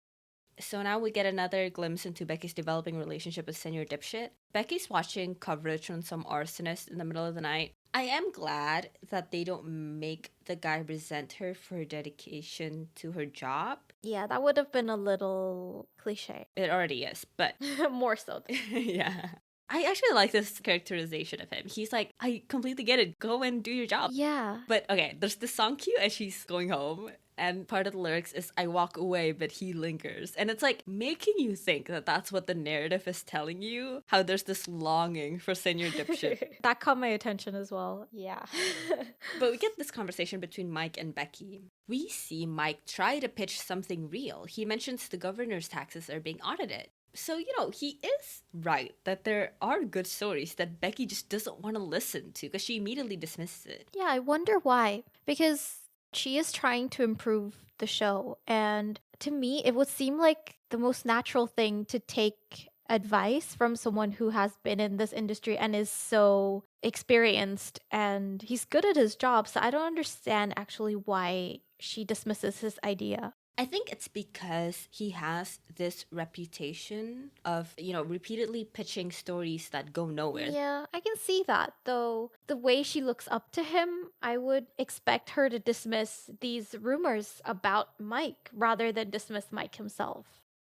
So now we get another glimpse into Becky's developing relationship with Senior Dipshit. Becky's watching coverage on some arsonist in the middle of the night. I am glad that they don't make the guy resent her for her dedication to her job. Yeah, that would have been a little cliche. It already is, but... More so. Yeah. I actually like this characterization of him. He's like, I completely get it. Go and do your job. Yeah. But okay, there's this song cue as she's going home. And part of the lyrics is, I walk away, but he lingers. And it's like making you think that that's what the narrative is telling you. How there's this longing for Senior Dipshit. That caught my attention as well. Yeah. But we get this conversation between Mike and Becky. We see Mike try to pitch something real. He mentions the governor's taxes are being audited. So, he is right that there are good stories that Becky just doesn't want to listen to because she immediately dismisses it. Yeah, I wonder why. Because she is trying to improve the show. And to me, it would seem like the most natural thing to take advice from someone who has been in this industry and is so experienced and he's good at his job. So I don't understand actually why she dismisses his idea. I think it's because he has this reputation of, repeatedly pitching stories that go nowhere. Yeah, I can see that. Though the way she looks up to him, I would expect her to dismiss these rumors about Mike rather than dismiss Mike himself.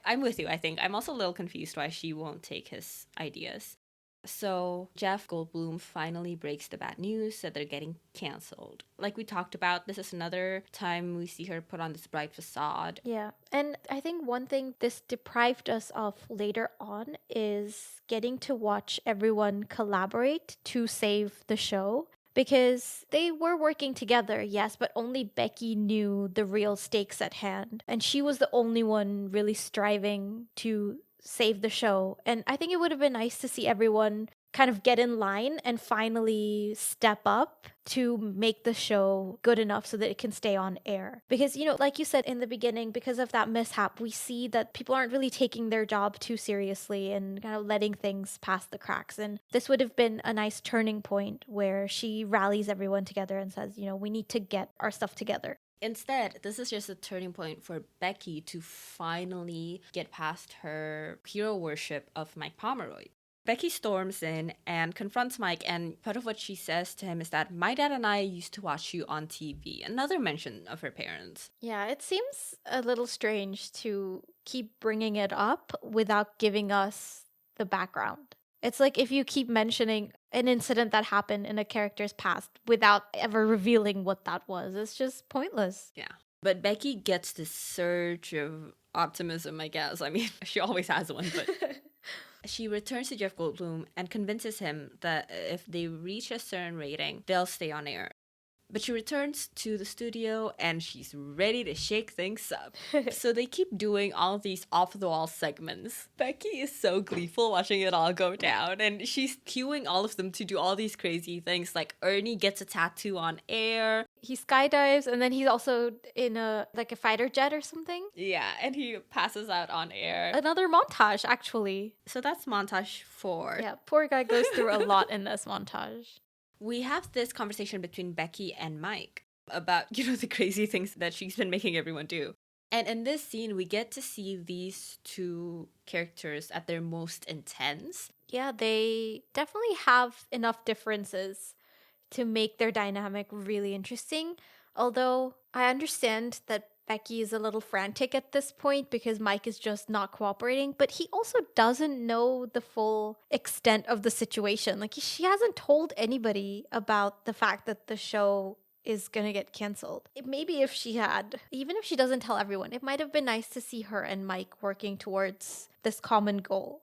I'm with you, I think. I'm also a little confused why she won't take his ideas. So Jeff Goldblum finally breaks the bad news that they're getting canceled. Like we talked about, this is another time we see her put on this bright facade. Yeah, and I think one thing this deprived us of later on is getting to watch everyone collaborate to save the show. Because they were working together, yes, but only Becky knew the real stakes at hand. And she was the only one really striving to save the show. And I think it would have been nice to see everyone kind of get in line and finally step up to make the show good enough so that it can stay on air. Because, like you said in the beginning, because of that mishap, we see that people aren't really taking their job too seriously and kind of letting things pass the cracks. And this would have been a nice turning point where she rallies everyone together and says, we need to get our stuff together. Instead, this is just a turning point for Becky to finally get past her hero worship of Mike Pomeroy. Becky storms in and confronts Mike, and part of what she says to him is that my dad and I used to watch you on TV. Another mention of her parents. Yeah, it seems a little strange to keep bringing it up without giving us the background. It's like if you keep mentioning an incident that happened in a character's past without ever revealing what that was, it's just pointless. Yeah. But Becky gets this surge of optimism, I guess. I mean, she always has one, but... She returns to Jeff Goldblum and convinces him that if they reach a certain rating, they'll stay on air. But she returns to the studio and she's ready to shake things up. So they keep doing all these off-the-wall segments. Becky is so gleeful watching it all go down, and she's cueing all of them to do all these crazy things, like Ernie gets a tattoo on air. He skydives, and then he's also in a fighter jet or something. Yeah, and he passes out on air. Another montage, actually. So that's montage 4. Yeah, poor guy goes through a lot in this montage. We have this conversation between Becky and Mike about, the crazy things that she's been making everyone do. And in this scene, we get to see these two characters at their most intense. Yeah, they definitely have enough differences to make their dynamic really interesting. Although I understand that Becky is a little frantic at this point because Mike is just not cooperating, but he also doesn't know the full extent of the situation. Like, she hasn't told anybody about the fact that the show is gonna get canceled. Maybe if she had, even if she doesn't tell everyone, it might have been nice to see her and Mike working towards this common goal.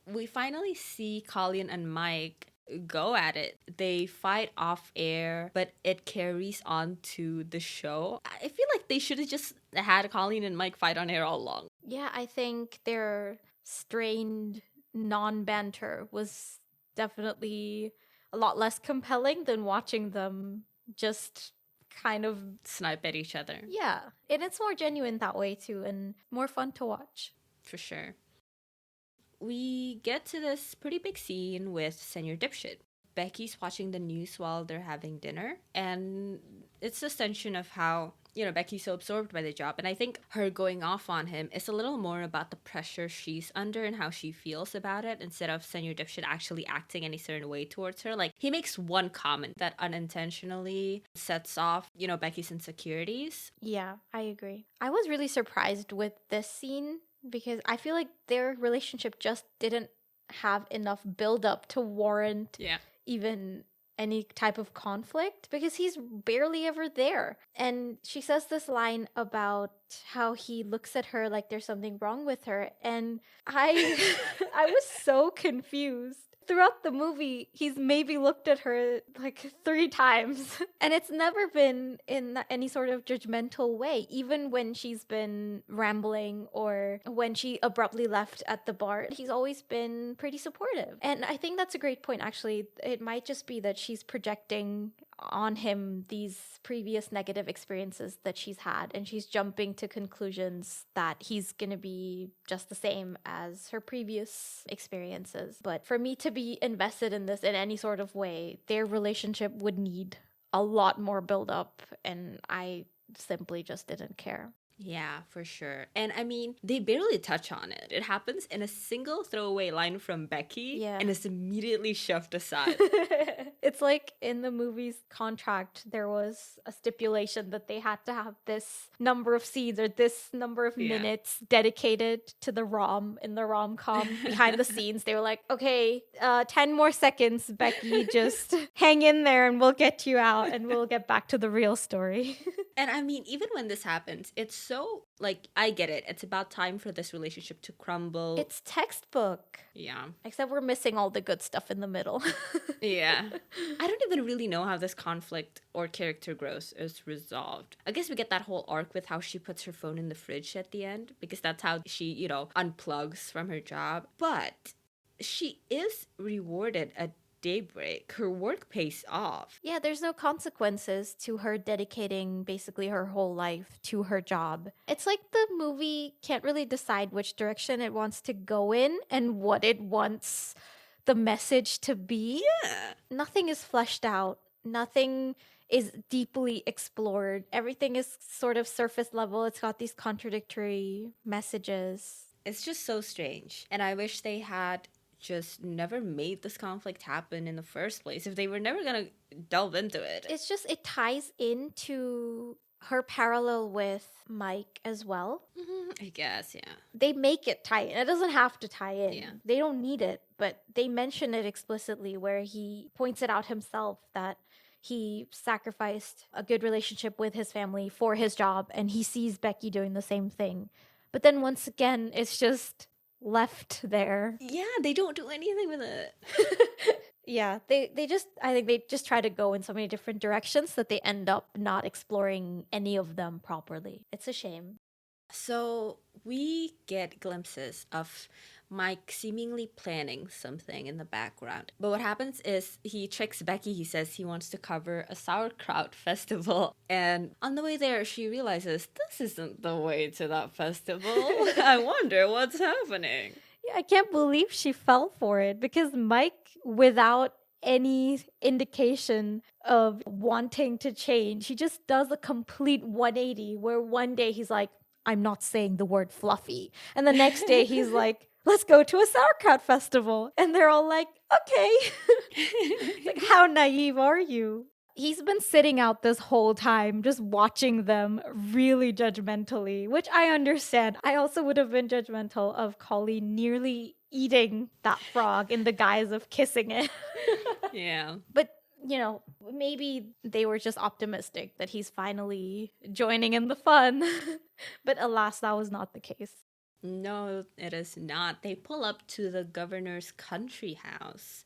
We finally see Colleen and Mike go at it. They fight off air, but it carries on to the show. I feel like they should have just had Colleen and Mike fight on air all along. Yeah, I think their strained non-banter was definitely a lot less compelling than watching them just kind of snipe at each other. Yeah, and it's more genuine that way too, and more fun to watch. For sure. We get to this pretty big scene with Senior Dipshit. Becky's watching the news while they're having dinner, and it's this tension of how, Becky's so absorbed by the job, and I think her going off on him is a little more about the pressure she's under and how she feels about it, instead of Senior Dipshit actually acting any certain way towards her. Like, he makes one comment that unintentionally sets off, Becky's insecurities. Yeah, I agree. I was really surprised with this scene because I feel like their relationship just didn't have enough buildup to warrant Yeah. even any type of conflict because he's barely ever there. And she says this line about how he looks at her like there's something wrong with her. And I I was so confused. Throughout the movie, he's maybe looked at her like 3 times. And it's never been in any sort of judgmental way, even when she's been rambling or when she abruptly left at the bar. He's always been pretty supportive. And I think that's a great point, actually. It might just be that she's projecting on him these previous negative experiences that she's had, and she's jumping to conclusions that he's gonna be just the same as her previous experiences. But for me to be invested in this in any sort of way, their relationship would need a lot more build up, and I simply just didn't care. Yeah, for sure. And I mean, they barely touch on it. It happens in a single throwaway line from Becky, Yeah. and it's immediately shoved aside. It's like in the movie's contract, there was a stipulation that they had to have this number of scenes or this number of Yeah. minutes dedicated to the in the rom-com behind the scenes. They were like, okay, 10 more seconds, Becky, just hang in there and we'll get you out and we'll get back to the real story. And I mean, even when this happens, it's so, like, I get it. It's about time for this relationship to crumble. It's textbook. Yeah. Except we're missing all the good stuff in the middle. Yeah. I don't even really know how this conflict or character growth is resolved. I guess we get that whole arc with how she puts her phone in the fridge at the end, because that's how she, unplugs from her job. But she is rewarded at daybreak. Her work pays off. Yeah, there's no consequences to her dedicating basically her whole life to her job. It's like the movie can't really decide which direction it wants to go in and what it wants the message to be. Yeah. Nothing is fleshed out. Nothing is deeply explored. Everything is sort of surface level. It's got these contradictory messages. It's just so strange. And I wish they had just never made this conflict happen in the first place if they were never gonna delve into it. It's just, it ties into her parallel with Mike as well. I guess, yeah. They make it tie in. It doesn't have to tie in. Yeah. They don't need it, but they mention it explicitly where he points it out himself that he sacrificed a good relationship with his family for his job, and he sees Becky doing the same thing. But then once again, it's just left there. Yeah, they don't do anything with it. Yeah, I think they just try to go in so many different directions that they end up not exploring any of them properly. It's a shame. So we get glimpses of Mike seemingly planning something in the background. But what happens is he tricks Becky. He says he wants to cover a sauerkraut festival. And on the way there, she realizes this isn't the way to that festival. I wonder what's happening. Yeah, I can't believe she fell for it because Mike, without any indication of wanting to change, he just does a complete 180 where one day he's like, I'm not saying the word fluffy. And the next day he's like, let's go to a sauerkraut festival. And they're all like, okay. Like, how naive are you? He's been sitting out this whole time, just watching them really judgmentally, which I understand. I also would have been judgmental of Colleen nearly eating that frog in the guise of kissing it. Yeah. But, maybe they were just optimistic that he's finally joining in the fun. But alas, that was not the case. No, it is not. They pull up to the governor's country house.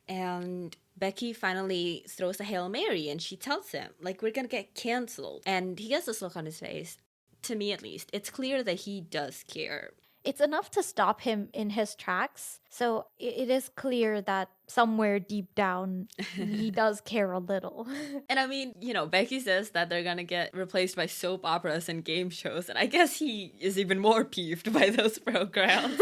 And Becky finally throws a Hail Mary and she tells him, like, we're gonna get canceled. And he gets this look on his face. To me, at least, it's clear that he does care. It's enough to stop him in his tracks. So it is clear that somewhere deep down, he does care a little. And I mean, Becky says that they're gonna get replaced by soap operas and game shows. And I guess he is even more peeved by those programs.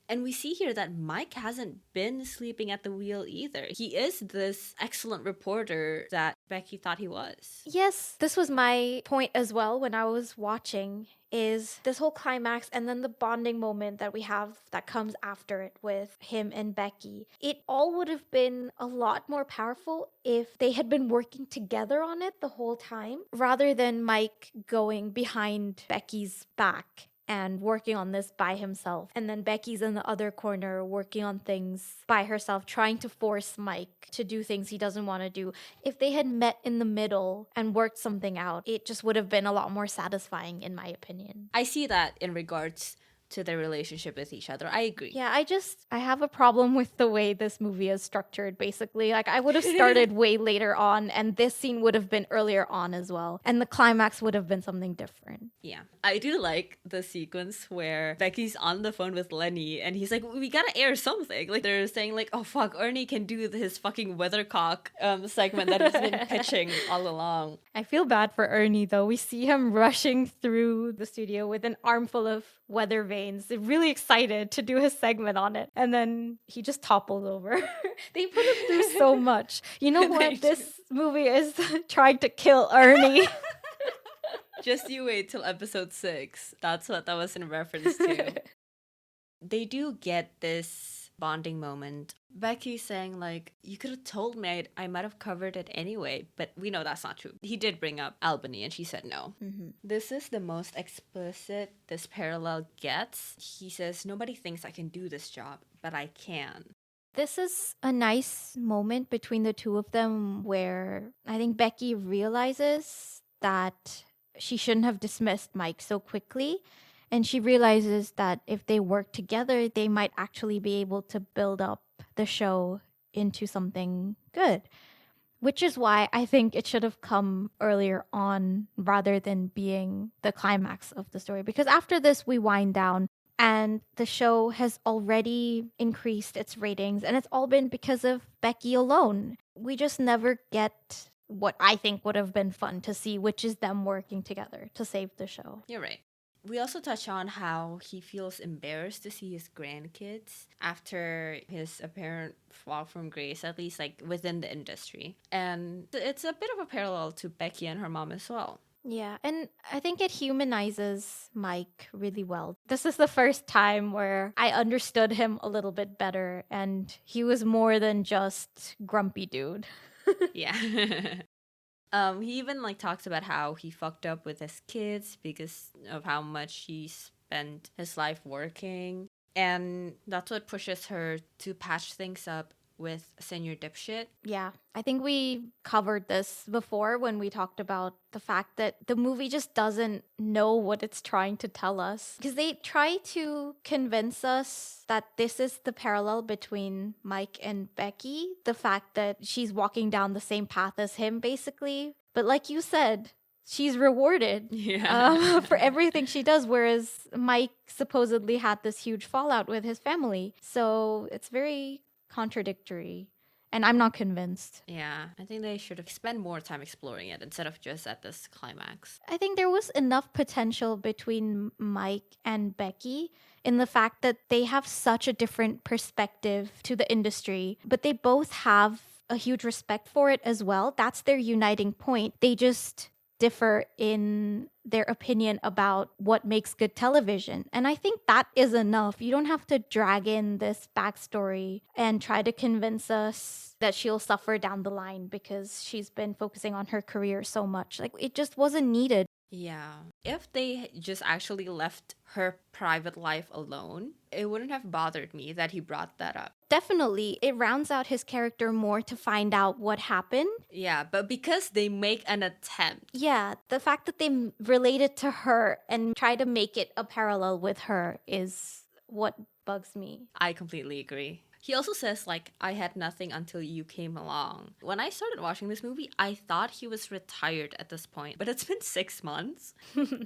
And we see here that Mike hasn't been sleeping at the wheel either. He is this excellent reporter that Becky thought he was. Yes, this was my point as well when I was watching, is this whole climax and then the bonding moment that we have that comes after it with him and Becky. It all would have been a lot more powerful if they had been working together on it the whole time, rather than Mike going behind Becky's back and working on this by himself. And then Becky's in the other corner working on things by herself, trying to force Mike to do things he doesn't want to do. If they had met in the middle and worked something out, it just would have been a lot more satisfying, in my opinion. I see that in regards to their relationship with each other. I agree. Yeah, I have a problem with the way this movie is structured, basically. Like, I would have started way later on, and this scene would have been earlier on as well. And the climax would have been something different. Yeah. I do like the sequence where Becky's on the phone with Lenny, and he's like, we gotta air something. Like, they're saying, like, oh, fuck, Ernie can do his fucking weathercock segment that he's been pitching all along. I feel bad for Ernie, though. We see him rushing through the studio with an armful of weather vanes, really excited to do his segment on it. And then he just topples over. They put him through so much. You know what? This movie is trying to kill Ernie. Just you wait till episode 6. That's what that was in reference to. They do get this bonding moment. Becky's saying, like, you could have told me, I might have covered it anyway, but we know that's not true. He did bring up Albany and she said no. Mm-hmm. This is the most explicit this parallel gets. He says, nobody thinks I can do this job, but I can. This is a nice moment between the two of them where I think Becky realizes that she shouldn't have dismissed Mike so quickly. And she realizes that if they work together, they might actually be able to build up the show into something good. Which is why I think it should have come earlier on rather than being the climax of the story. Because after this, we wind down and the show has already increased its ratings. And it's all been because of Becky alone. We just never get what I think would have been fun to see, which is them working together to save the show. You're right. We also touch on how he feels embarrassed to see his grandkids after his apparent fall from grace, at least like within the industry. And it's a bit of a parallel to Becky and her mom as well. Yeah, and I think it humanizes Mike really well. This is the first time where I understood him a little bit better, and he was more than just grumpy dude. Yeah. He even like talks about how he fucked up with his kids because of how much he spent his life working. And that's what pushes her to patch things up with Senior Dipshit. Yeah, I think we covered this before when we talked about the fact that the movie just doesn't know what it's trying to tell us. Because they try to convince us that this is the parallel between Mike and Becky. The fact that she's walking down the same path as him, basically. But like you said, she's rewarded for everything she does, whereas Mike supposedly had this huge fallout with his family. So it's very contradictory. And I'm not convinced. Yeah, I think they should have spent more time exploring it instead of just at this climax. I think there was enough potential between Mike and Becky in the fact that they have such a different perspective to the industry, but they both have a huge respect for it as well. That's their uniting point. They just differ in their opinion about what makes good television. And I think that is enough. You don't have to drag in this backstory and try to convince us that she'll suffer down the line because she's been focusing on her career so much. Like, it just wasn't needed. Yeah. If they just actually left her private life alone, it wouldn't have bothered me that he brought that up. Definitely, it rounds out his character more to find out what happened. Yeah, but because they make an attempt. Yeah, the fact that they relate it to her and try to make it a parallel with her is what bugs me. I completely agree. He also says, like, I had nothing until you came along. When I started watching this movie, I thought he was retired at this point, but it's been 6 months.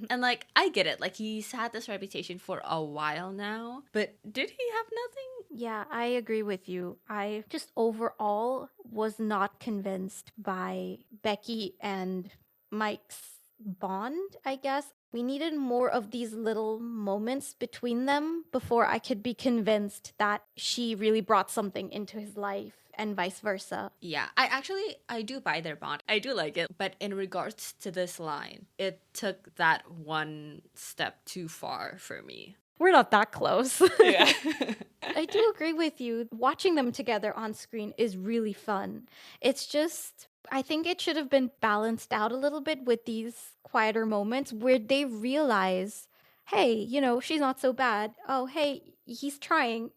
And, like, I get it. Like, he's had this reputation for a while now, but did he have nothing? Yeah, I agree with you. I just overall was not convinced by Becky and Mike's bond, I guess. We needed more of these little moments between them before I could be convinced that she really brought something into his life and vice versa. Yeah, I do buy their bond. I do like it. But in regards to this line, it took that one step too far for me. We're not that close. Yeah. I do agree with you. Watching them together on screen is really fun. It's just, I think it should have been balanced out a little bit with these quieter moments where they realize hey, she's not so bad. Oh, hey, he's trying.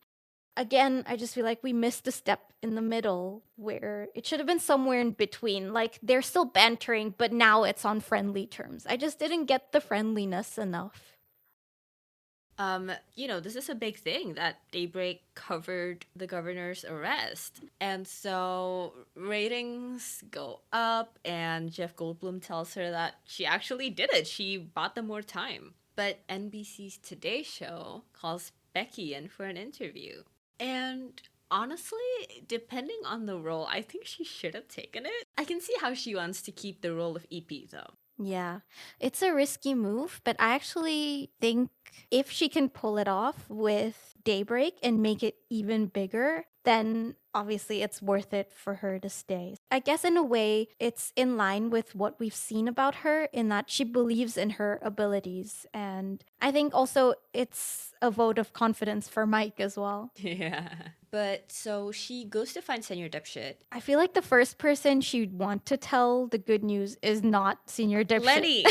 Again, I just feel like we missed a step in the middle where it should have been somewhere in between. Like, they're still bantering, but now it's on friendly terms. I just didn't get the friendliness enough. This is a big thing that Daybreak covered the governor's arrest. And so ratings go up, and Jeff Goldblum tells her that she actually did it. She bought them more time. But NBC's Today Show calls Becky in for an interview. And honestly, depending on the role, I think she should have taken it. I can see how she wants to keep the role of EP, though. Yeah, it's a risky move, but I actually think if she can pull it off with Daybreak and make it even bigger, then obviously it's worth it for her to stay. I guess in a way, it's in line with what we've seen about her in that she believes in her abilities. And I think also it's a vote of confidence for Mike as well. Yeah. But so she goes to find Senior Dipshit. I feel like the first person she'd want to tell the good news is not Senior Dipshit. Lenny!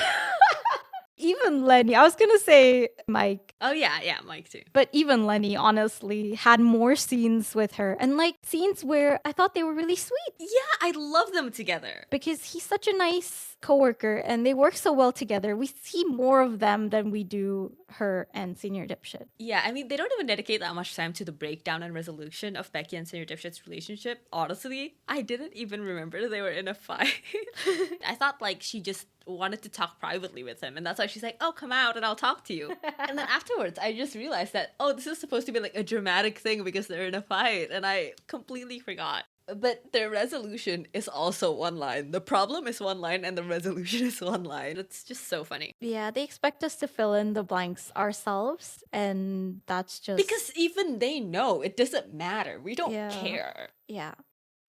Even Lenny. I was going to say Mike. Oh, yeah, Mike too. But even Lenny, honestly, had more scenes with her. And like scenes where I thought they were really sweet. Yeah, I love them together. Because he's such a nice coworker and they work so well together. We see more of them than we do her and Senior Dipshit. Yeah, I mean, they don't even dedicate that much time to the breakdown and resolution of Becky and Senior Dipshit's relationship. Honestly, I didn't even remember they were in a fight. I thought like she just wanted to talk privately with him, and that's why she's like, oh, come out and I'll talk to you. And then afterwards I just realized that, oh, this is supposed to be like a dramatic thing because they're in a fight, and I completely forgot. But their resolution is also one line. The problem is one line and the resolution is one line. It's just so funny. Yeah, they expect us to fill in the blanks ourselves, and that's just... Because even they know it doesn't matter. We don't care. Yeah.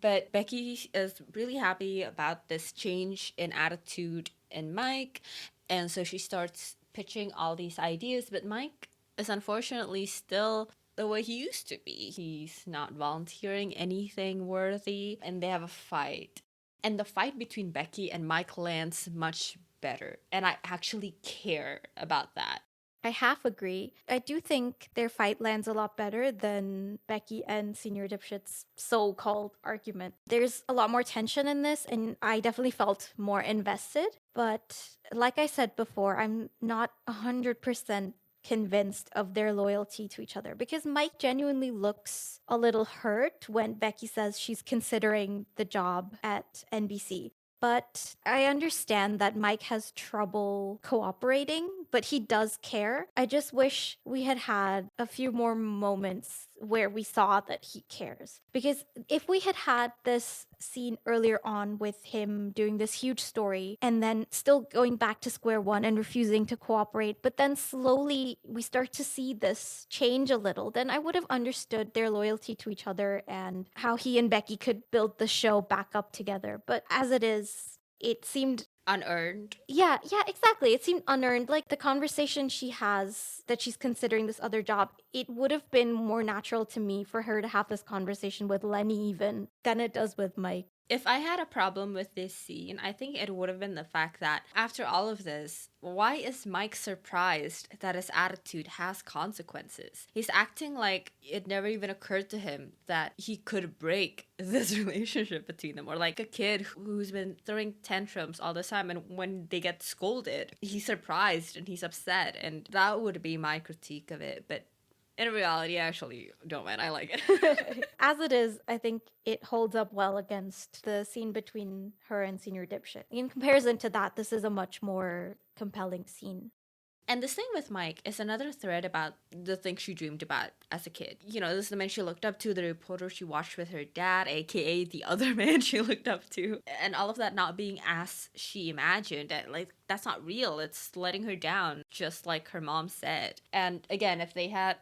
But Becky is really happy about this change in attitude in Mike, and so she starts pitching all these ideas, but Mike is unfortunately still the way he used to be. He's not volunteering anything worthy, and they have a fight. And the fight between Becky and Mike lands much better, and I actually care about that. I half agree. I do think their fight lands a lot better than Becky and Senior Dipshit's so-called argument. There's a lot more tension in this, and I definitely felt more invested. But like I said before, I'm not 100% convinced of their loyalty to each other because Mike genuinely looks a little hurt when Becky says she's considering the job at NBC. But I understand that Mike has trouble cooperating, but he does care. I just wish we had had a few more moments where we saw that he cares. Because if we had had this scene earlier on with him doing this huge story and then still going back to square one and refusing to cooperate, but then slowly we start to see this change a little, then I would have understood their loyalty to each other and how he and Becky could build the show back up together. But as it is, it seemed unearned. Yeah, exactly. It seemed unearned. Like the conversation she has that she's considering this other job, it would have been more natural to me for her to have this conversation with Lenny even than it does with Mike. If I had a problem with this scene, I think it would have been the fact that after all of this, why is Mike surprised that his attitude has consequences? He's acting like it never even occurred to him that he could break this relationship between them. Or like a kid who's been throwing tantrums all the time, and when they get scolded, he's surprised and he's upset. And that would be my critique of it. But in reality, I actually don't mind. I like it. As it is, I think it holds up well against the scene between her and Senior Dipshit. In comparison to that, this is a much more compelling scene. And this thing with Mike is another thread about the things she dreamed about as a kid. You know, this is the man she looked up to, the reporter she watched with her dad, aka the other man she looked up to. And all of that not being as she imagined. Like, that's not real. It's letting her down, just like her mom said. And again, if they had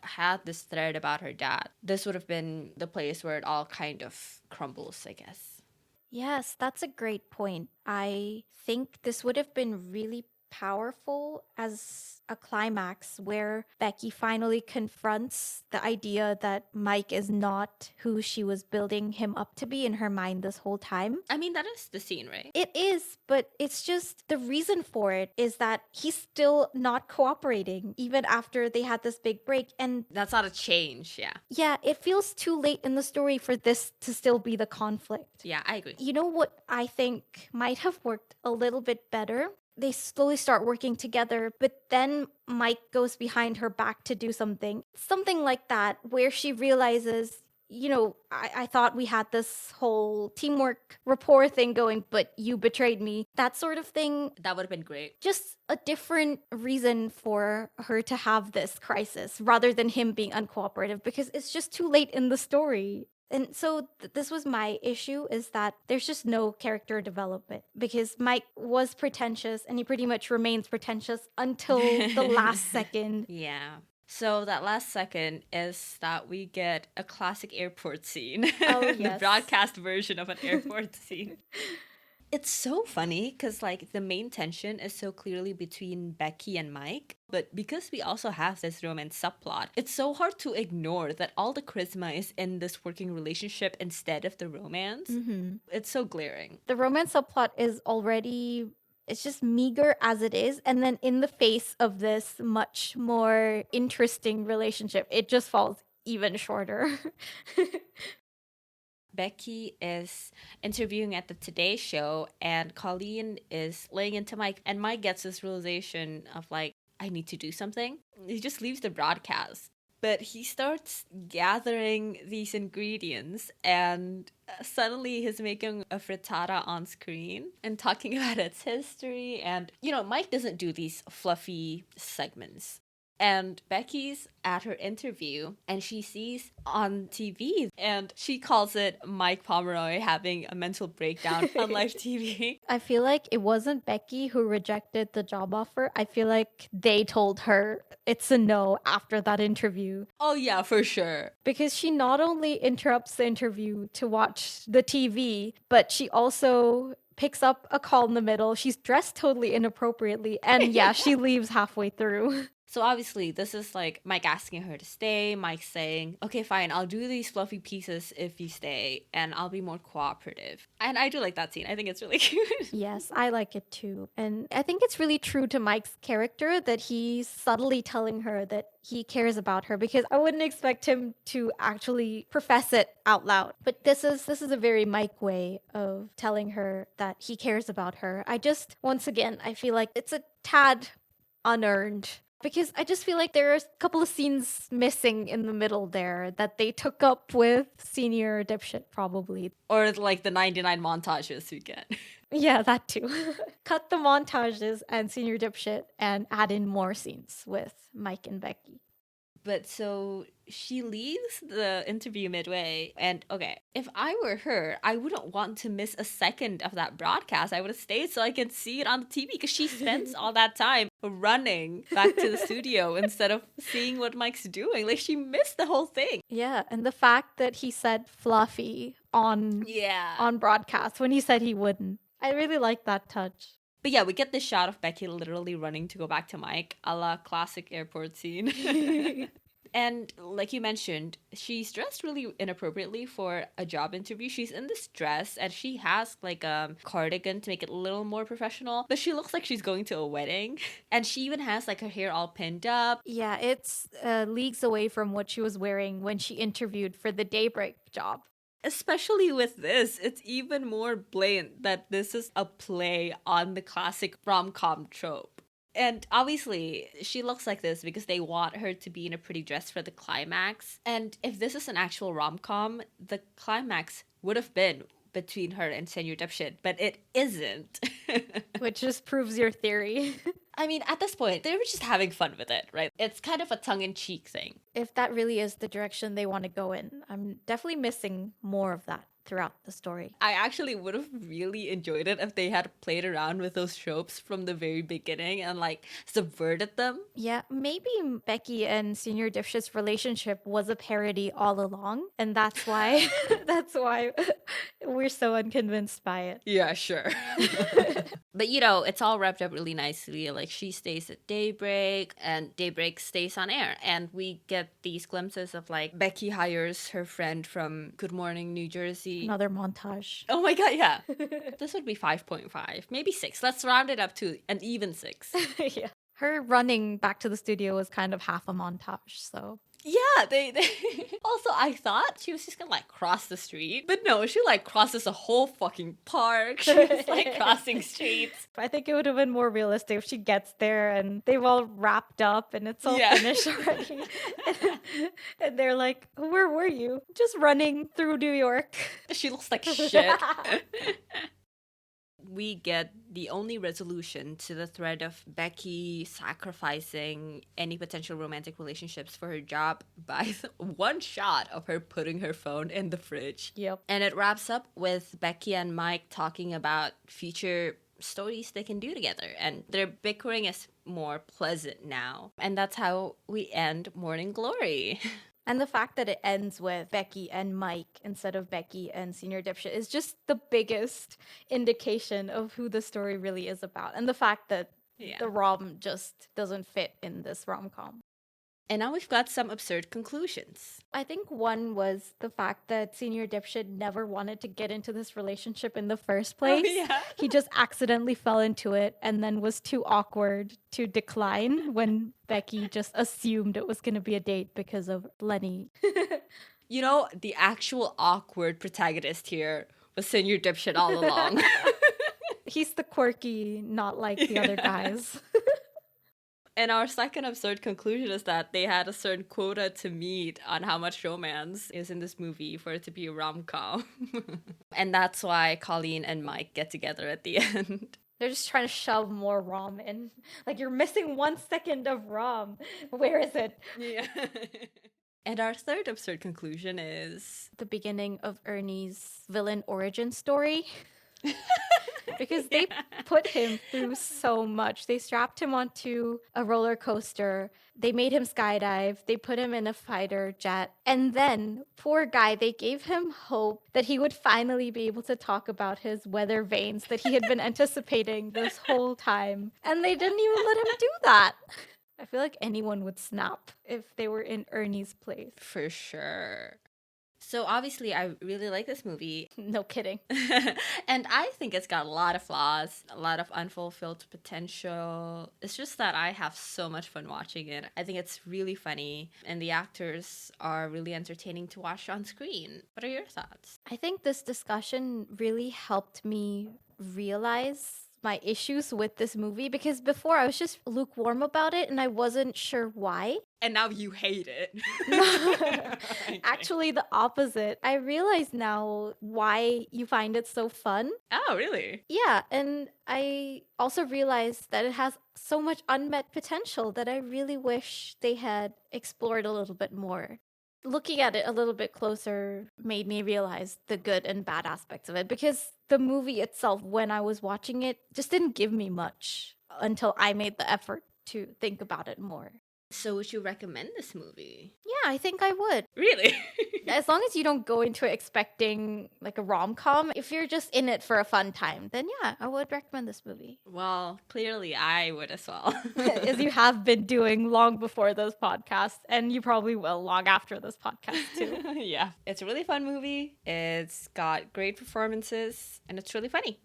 this thread about her dad, this would have been the place where it all kind of crumbles, I guess. Yes, that's a great point. I think this would have been really powerful as a climax where Becky finally confronts the idea that Mike is not who she was building him up to be in her mind this whole time. I mean, that is the scene, right? It is, but it's just the reason for it is that he's still not cooperating even after they had this big break. And That's not a change, yeah. yeah, it feels too late in the story for this to still be the conflict. Yeah, I agree. You know what I think might have worked a little bit better? They slowly start working together, but then Mike goes behind her back to do something. Something like that, where she realizes, I thought we had this whole teamwork rapport thing going, but you betrayed me. That sort of thing. That would have been great. Just a different reason for her to have this crisis rather than him being uncooperative, because it's just too late in the story. And so this was my issue, is that there's just no character development, because Mike was pretentious and he pretty much remains pretentious until the last second. Yeah. So that last second is that we get a classic airport scene. Oh, The yes. broadcast version of an airport scene. It's so funny because, like, the main tension is so clearly between Becky and Mike. But because we also have this romance subplot, it's so hard to ignore that all the charisma is in this working relationship instead of the romance. Mm-hmm. It's so glaring. The romance subplot is already, it's just meager as it is. And then in the face of this much more interesting relationship, it just falls even shorter. Becky is interviewing at the Today Show, and Colleen is laying into Mike, and Mike gets this realization of, like, I need to do something. He just leaves the broadcast. But he starts gathering these ingredients, and suddenly he's making a frittata on screen and talking about its history. And, Mike doesn't do these fluffy segments. And Becky's at her interview, and she sees on TV, and she calls it Mike Pomeroy having a mental breakdown on live TV. I feel like it wasn't Becky who rejected the job offer. I feel like they told her it's a no after that interview. Oh yeah, for sure. Because she not only interrupts the interview to watch the TV, but she also picks up a call in the middle. She's dressed totally inappropriately, and yeah, she leaves halfway through. So obviously, this is like Mike asking her to stay, Mike saying, okay, fine, I'll do these fluffy pieces if you stay, and I'll be more cooperative. And I do like that scene. I think it's really cute. Yes, I like it too. And I think it's really true to Mike's character that he's subtly telling her that he cares about her, because I wouldn't expect him to actually profess it out loud. But this is a very Mike way of telling her that he cares about her. Once again, I feel like it's a tad unearned, because I just feel like there are a couple of scenes missing in the middle there that they took up with senior dipshit, probably. Or like the 99 montages we get. Yeah, that too. Cut the montages and senior dipshit and add in more scenes with Mike and Becky. But so she leaves the interview midway, and okay, if I were her, I wouldn't want to miss a second of that broadcast. I would have stayed so I can see it on the TV, because she spends all that time running back to the studio instead of seeing what Mike's doing. Like, she missed the whole thing. Yeah, and the fact that he said fluffy on broadcast when he said he wouldn't. I really like that touch. But yeah, we get this shot of Becky literally running to go back to Mike, a la classic airport scene. And like you mentioned, she's dressed really inappropriately for a job interview. She's in this dress, and she has like a cardigan to make it a little more professional. But she looks like she's going to a wedding. And she even has like her hair all pinned up. Yeah, it's leagues away from what she was wearing when she interviewed for the Daybreak job. Especially with this, it's even more blatant that this is a play on the classic rom-com trope. And obviously, she looks like this because they want her to be in a pretty dress for the climax. And if this is an actual rom-com, the climax would have been between her and Senor Dipshit, but it isn't. Which just proves your theory. I mean, at this point, they were just having fun with it, right? It's kind of a tongue-in-cheek thing. If that really is the direction they want to go in, I'm definitely missing more of that throughout the story. I actually would have really enjoyed it if they had played around with those tropes from the very beginning and like subverted them. Yeah, maybe Becky and Senior Dipshit's relationship was a parody all along, and that's why we're so unconvinced by it. Yeah, sure. But it's all wrapped up really nicely. Like, she stays at Daybreak and Daybreak stays on air. And we get these glimpses of, like, Becky hires her friend from Good Morning, New Jersey. Another montage. Oh my god, yeah. This would be 5.5, maybe 6. Let's round it up to an even 6. Yeah. Her running back to the studio was kind of half a montage, so. Yeah, they also, I thought she was just gonna like cross the street, but no, she like crosses a whole fucking park. She's like crossing streets. I think it would have been more realistic if she gets there and they've all wrapped up and it's all finished already. And they're like, where were you? Just running through New York. She looks like shit. We get the only resolution to the thread of Becky sacrificing any potential romantic relationships for her job by one shot of her putting her phone in the fridge. Yep. And it wraps up with Becky and Mike talking about future stories they can do together. And their bickering is more pleasant now. And that's how we end Morning Glory. And the fact that it ends with Becky and Mike instead of Becky and Senior Dipshit is just the biggest indication of who the story really is about. And the fact that the rom just doesn't fit in this rom-com. And now we've got some absurd conclusions. I think one was the fact that Senior Dipshit never wanted to get into this relationship in the first place. Oh, yeah. He just accidentally fell into it and then was too awkward to decline when Becky just assumed it was going to be a date because of Lenny. The actual awkward protagonist here was Senior Dipshit all along. He's the quirky, not like the other guys. And our second absurd conclusion is that they had a certain quota to meet on how much romance is in this movie for it to be a rom-com. And that's why Colleen and Mike get together at the end. They're just trying to shove more rom in. Like, you're missing 1 second of rom. Where is it? Yeah. And our third absurd conclusion is the beginning of Ernie's villain origin story. Because they put him through so much. They strapped him onto a roller coaster. They made him skydive. They put him in a fighter jet. And then, poor guy, they gave him hope that he would finally be able to talk about his weather vanes that he had been anticipating this whole time. And they didn't even let him do that. I feel like anyone would snap if they were in Ernie's place. For sure. So obviously, I really like this movie. No kidding. And I think it's got a lot of flaws, a lot of unfulfilled potential. It's just that I have so much fun watching it. I think it's really funny, and the actors are really entertaining to watch on screen. What are your thoughts? I think this discussion really helped me realize my issues with this movie, because before I was just lukewarm about it and I wasn't sure why. And now you hate it. Actually, the opposite. I realize now why you find it so fun. Oh, really? Yeah, and I also realized that it has so much unmet potential that I really wish they had explored a little bit more. Looking at it a little bit closer made me realize the good and bad aspects of it, because the movie itself, when I was watching it, just didn't give me much until I made the effort to think about it more. So would you recommend this movie? Yeah, I think I would. Really? As long as you don't go into it expecting like a rom-com, if you're just in it for a fun time, then yeah, I would recommend this movie. Well, clearly I would as well. As you have been doing long before this podcast, and you probably will long after this podcast too. Yeah. It's a really fun movie. It's got great performances, and it's really funny.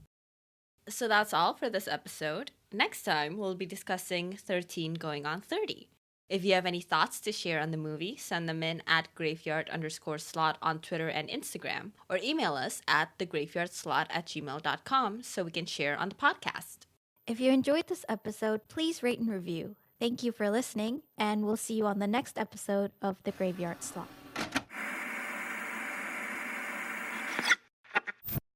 So that's all for this episode. Next time, we'll be discussing 13 going on 30. If you have any thoughts to share on the movie, send them in at graveyard_slot on Twitter and Instagram, or email us at thegraveyardslot@gmail.com so we can share on the podcast. If you enjoyed this episode, please rate and review. Thank you for listening, and we'll see you on the next episode of The Graveyard Slot.